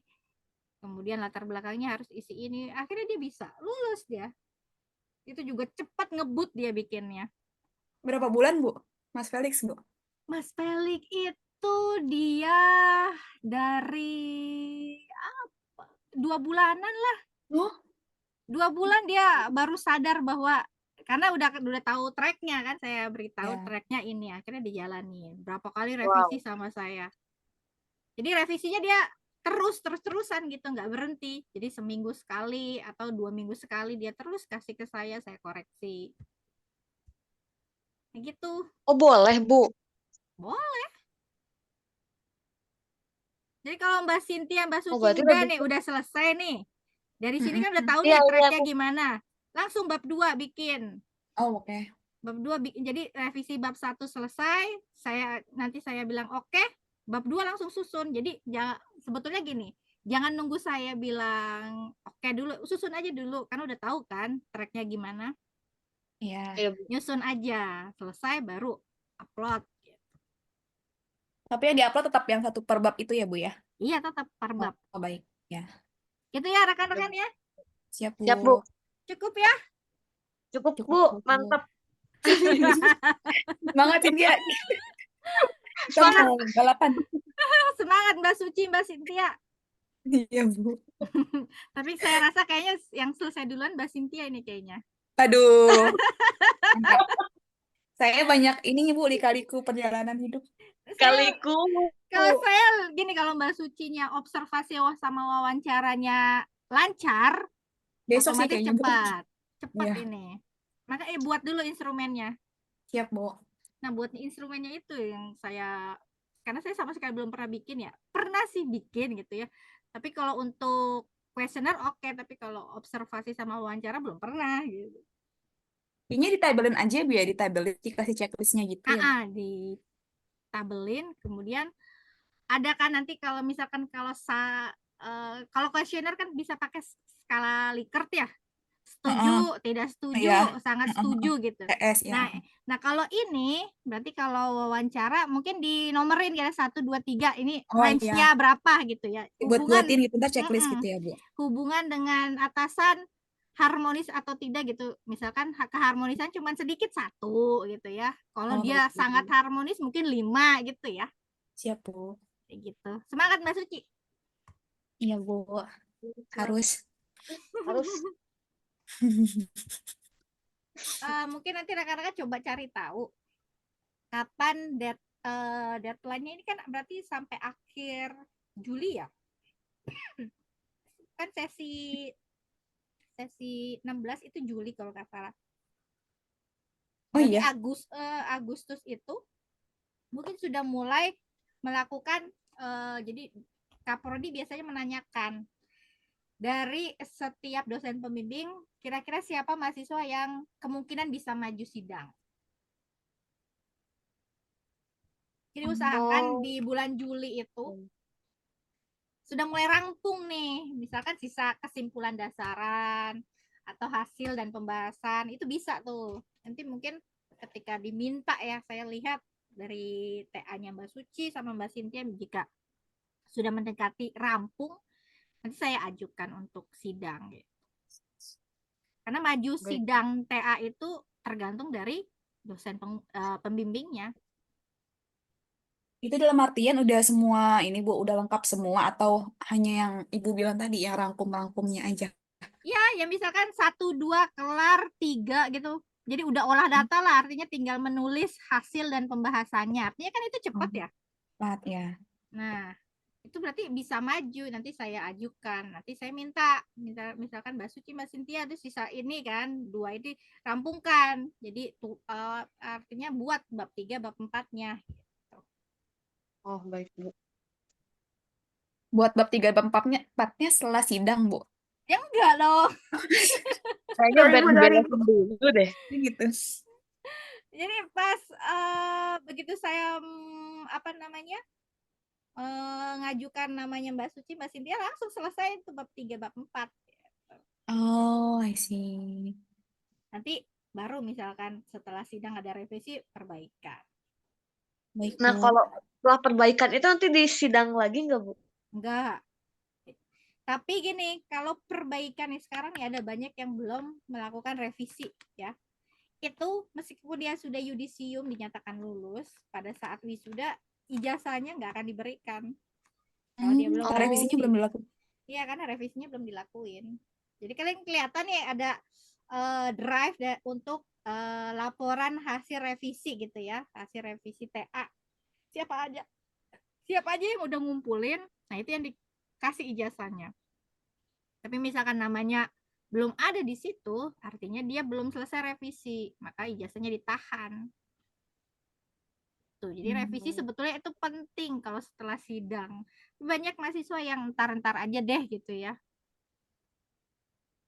kemudian latar belakangnya harus isi ini. Akhirnya dia bisa lulus dia. Itu juga cepat ngebut dia bikinnya. Berapa bulan Bu? Mas Felix Bu? Mas Pelik itu dia dari 2 bulanan lah. 2 bulan dia baru sadar bahwa, karena udah tahu tracknya kan, saya beritahu tracknya ini, akhirnya dijalani. Berapa kali revisi sama saya. Jadi revisinya dia terusan gitu, nggak berhenti. Jadi seminggu sekali atau 2 minggu sekali dia terus kasih ke saya koreksi. Gitu. Oh boleh Bu? Boleh. Jadi kalau Mbak Cynthia, Mbak Suci berarti udah selesai nih. Dari sini kan udah tahu nih tracknya gimana. Langsung bab 2 bikin. Oh, oke. Bab 2 bikin. Jadi revisi bab 1 selesai, nanti saya bilang oke, bab 2 langsung susun. Jadi sebetulnya gini, jangan nunggu saya bilang oke dulu, susun aja dulu, karena udah tahu kan tracknya gimana. Iya. Nyusun aja, selesai baru upload. Tapi yang diupload tetap yang 1 per bab itu ya Bu ya? Iya, tetap per bab. Oh, baik. Ya. Gitu ya rekan-rekan ya. Siap Bu. Siap Bu. Cukup ya? Cukup Bu, mantap. Semangat Cynthia. Semangat. Balapan. Semangat Mbak Suci, Mbak Cynthia. Iya Bu. Tapi saya rasa kayaknya yang selesai duluan Mbak Cynthia ini kayaknya. Aduh. Saya banyak ini Bu, lika-liku perjalanan hidup. Kaliku. Kalau saya gini, kalau Mbak Sucinya observasi sama wawancaranya lancar, besok sih otomatis kayaknya cepat ini. Maka buat dulu instrumennya. Siap Bu. Nah, buat instrumennya itu yang karena saya sama sekali belum pernah bikin ya. Pernah sih bikin gitu ya. Tapi kalau untuk questionnaire oke, tapi kalau observasi sama wawancara belum pernah gitu. Kayaknya ditabelin aja Bu ya, dikasih checklistnya gitu ya. Ditabelin, kemudian ada kan nanti kalau misalkan kalau questionnaire kan bisa pakai skala Likert ya. Setuju, tidak setuju, sangat setuju gitu. Nah kalau ini berarti kalau wawancara mungkin dinomerin ya 1, 2, 3 ini range-nya berapa gitu ya. Buatin gitu, ntar checklist gitu ya Bu. Hubungan dengan atasan harmonis atau tidak gitu. Misalkan keharmonisan cuma sedikit 1 gitu ya. Kalau Oh, dia gitu. sangat harmonis mungkin 5 gitu ya. Siap, Bu. Kayak gitu. Semangat Mbak Suci. Iya, Bu. Harus. Harus. Mungkin nanti rekan-rekan coba cari tahu kapan deadline-nya ini kan berarti sampai akhir Juli ya. Kan sesi 16 itu Juli kalau nggak salah. Oh Berarti iya. Agustus itu mungkin sudah mulai melakukan jadi Kaprodi biasanya menanyakan dari setiap dosen pembimbing kira-kira siapa mahasiswa yang kemungkinan bisa maju sidang. Jadi usahakan Oh. di bulan Juli itu sudah mulai rampung nih, misalkan sisa kesimpulan dasaran atau hasil dan pembahasan itu bisa tuh. Nanti mungkin ketika diminta ya, saya lihat dari TA-nya Mbak Suci sama Mbak Cynthia jika sudah mendekati rampung, nanti saya ajukan untuk sidang gitu. Karena maju Baik. sidang TA itu tergantung dari dosen pembimbingnya. Itu dalam artian udah semua ini, Bu, udah lengkap semua atau hanya yang Ibu bilang tadi, yang rangkum-rangkumnya aja? Ya, yang misalkan 1, 2, kelar, 3 gitu. Jadi udah olah data lah, artinya tinggal menulis hasil dan pembahasannya. Artinya kan itu cepat ya. Cepat ya. Nah, itu berarti bisa maju. Nanti saya ajukan. Nanti saya minta misalkan Mbak Suci, Mbak Cynthia itu sisa ini kan, 2 ini rampungkan. Jadi artinya buat bab 3, bab 4-nya. Oh, baik, Bu. Buat bab 3 bab 4-nya setelah sidang, Bu. Ya enggak dong. Kayaknya beresin dulu deh. Gitu. Jadi pas begitu saya ngajukan namanya Mbak Suci, Mbak Cynthia langsung selesai itu bab 3, bab 4. Oh, I see. Nanti baru misalkan setelah sidang ada revisi perbaikan. Baik, Nah, Bu. kalau setelah perbaikan itu nanti di sidang lagi nggak, Bu? Enggak. Tapi gini, kalau perbaikan nih sekarang ya ada banyak yang belum melakukan revisi ya. Itu meskipun dia sudah yudisium dinyatakan lulus, pada saat wisuda ijazahnya nggak akan diberikan. Kalau dia belum Karena revisinya revisi. belum dilakukan. Iya, karena revisinya belum dilakuin. Jadi kalian kelihatan ya ada drive untuk laporan hasil revisi gitu ya, hasil revisi TA. Siapa aja yang udah ngumpulin, nah itu yang dikasih ijazahnya. Tapi misalkan namanya belum ada di situ, artinya dia belum selesai revisi, maka ijazahnya ditahan. Tuh, jadi revisi sebetulnya itu penting kalau setelah sidang. Banyak mahasiswa yang entar-entar aja deh gitu ya.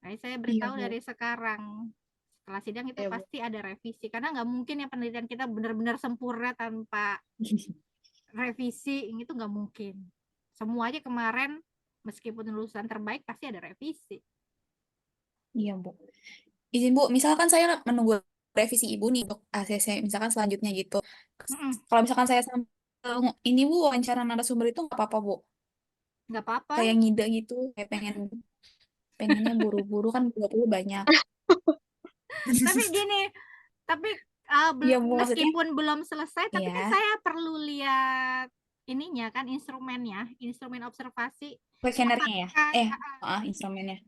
Nah, saya beritahu Bu. dari sekarang. Setelah sidang itu Iya, Bu. pasti ada revisi. Karena nggak mungkin ya penelitian kita benar-benar sempurna tanpa revisi. Ini tuh nggak mungkin. Semua aja kemarin, meskipun lulusan terbaik, pasti ada revisi. Iya, Bu. Izin, Bu, misalkan saya menunggu revisi Ibu nih untuk ACC, misalkan selanjutnya gitu. Kalau misalkan saya sampai ini, Bu, wawancara narasumber itu nggak apa-apa, Bu? Nggak apa-apa. Kayak ngide gitu, kayak pengennya buru-buru kan 20 banyak. Tapi gini, tapi Iya, Bu, maksudnya. meskipun belum selesai, tapi Iya. kan saya perlu lihat ininya kan, instrumen observasi. Questionnaire-nya ya? Instrumennya.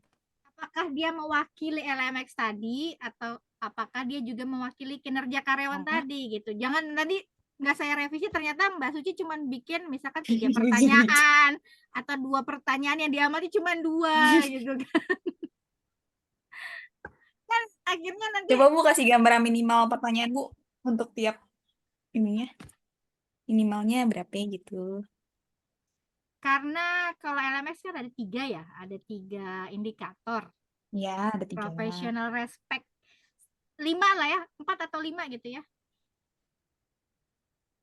Apakah dia mewakili LMX tadi atau apakah dia juga mewakili kinerja karyawan tadi gitu. Jangan tadi nggak saya revisi ternyata Mbak Suci cuma bikin misalkan 3 pertanyaan atau 2 pertanyaan yang diamati cuma 2 gitu kan. Kan akhirnya nanti Coba Bu kasih gambaran minimal pertanyaan Bu untuk tiap ininya. Minimalnya berapa gitu. karena kalau LMX kan ada 3 ya, ada 3 indikator. Ya, ada 3. Professional respect 5 lah ya, 4 atau 5 gitu ya.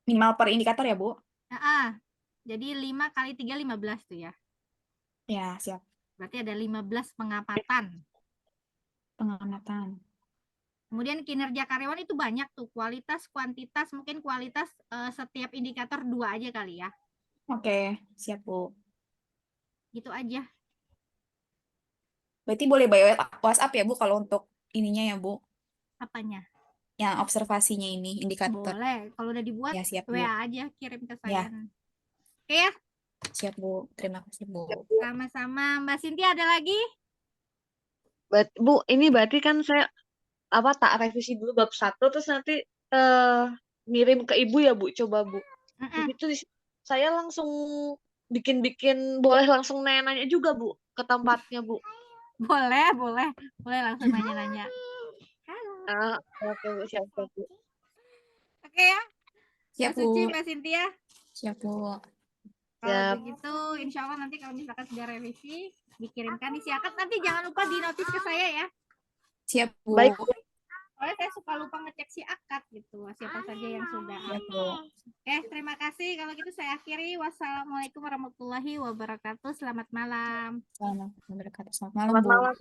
Minimal per indikator ya, Bu? Jadi 5 kali 3 15 tuh ya. Ya, siap. Berarti ada 15 pengamatan. Pengamatan. Kemudian kinerja karyawan itu banyak tuh, kualitas, kuantitas, mungkin kualitas setiap indikator 2 aja kali ya. Oke, siap Bu. Gitu aja. Berarti boleh by WhatsApp ya, Bu, kalau untuk ininya ya, Bu. Apanya? Yang observasinya ini, indikator. Boleh. Kalau udah dibuat, Ya, siap, Bu. WA aja kirim ke Ya. saya. Oke ya? Siap, Bu. Terima kasih, Bu. Sama-sama. Mbak Sinti ada lagi? Bu, ini berarti kan saya tak revisi dulu bab 1 terus nanti ngirim ke Ibu ya, Bu. Coba, Bu. Mm-mm. Itu saya langsung bikin boleh langsung nanya-nanya juga, Bu, ke tempatnya, Bu. Boleh langsung nanya-nanya. Oke, Bu, siap, Bu. Oke ya? Siap, Mbak Suci, Bu. Mbak Sintia. Siap, Bu. Kalau Siap. begitu, insya Allah nanti kalau misalkan sudah revisi, dikirimkan isi akad. Nanti jangan lupa di notis ke saya ya. Siap, Bu. Baik. Soalnya saya suka lupa ngecek si akad gitu. Siapa saja yang sudah. Siap, Bu. Oke, terima kasih. Kalau gitu saya akhiri. Wassalamualaikum warahmatullahi wabarakatuh. Selamat malam. Selamat malam. Selamat malam, Selamat Bu. malam.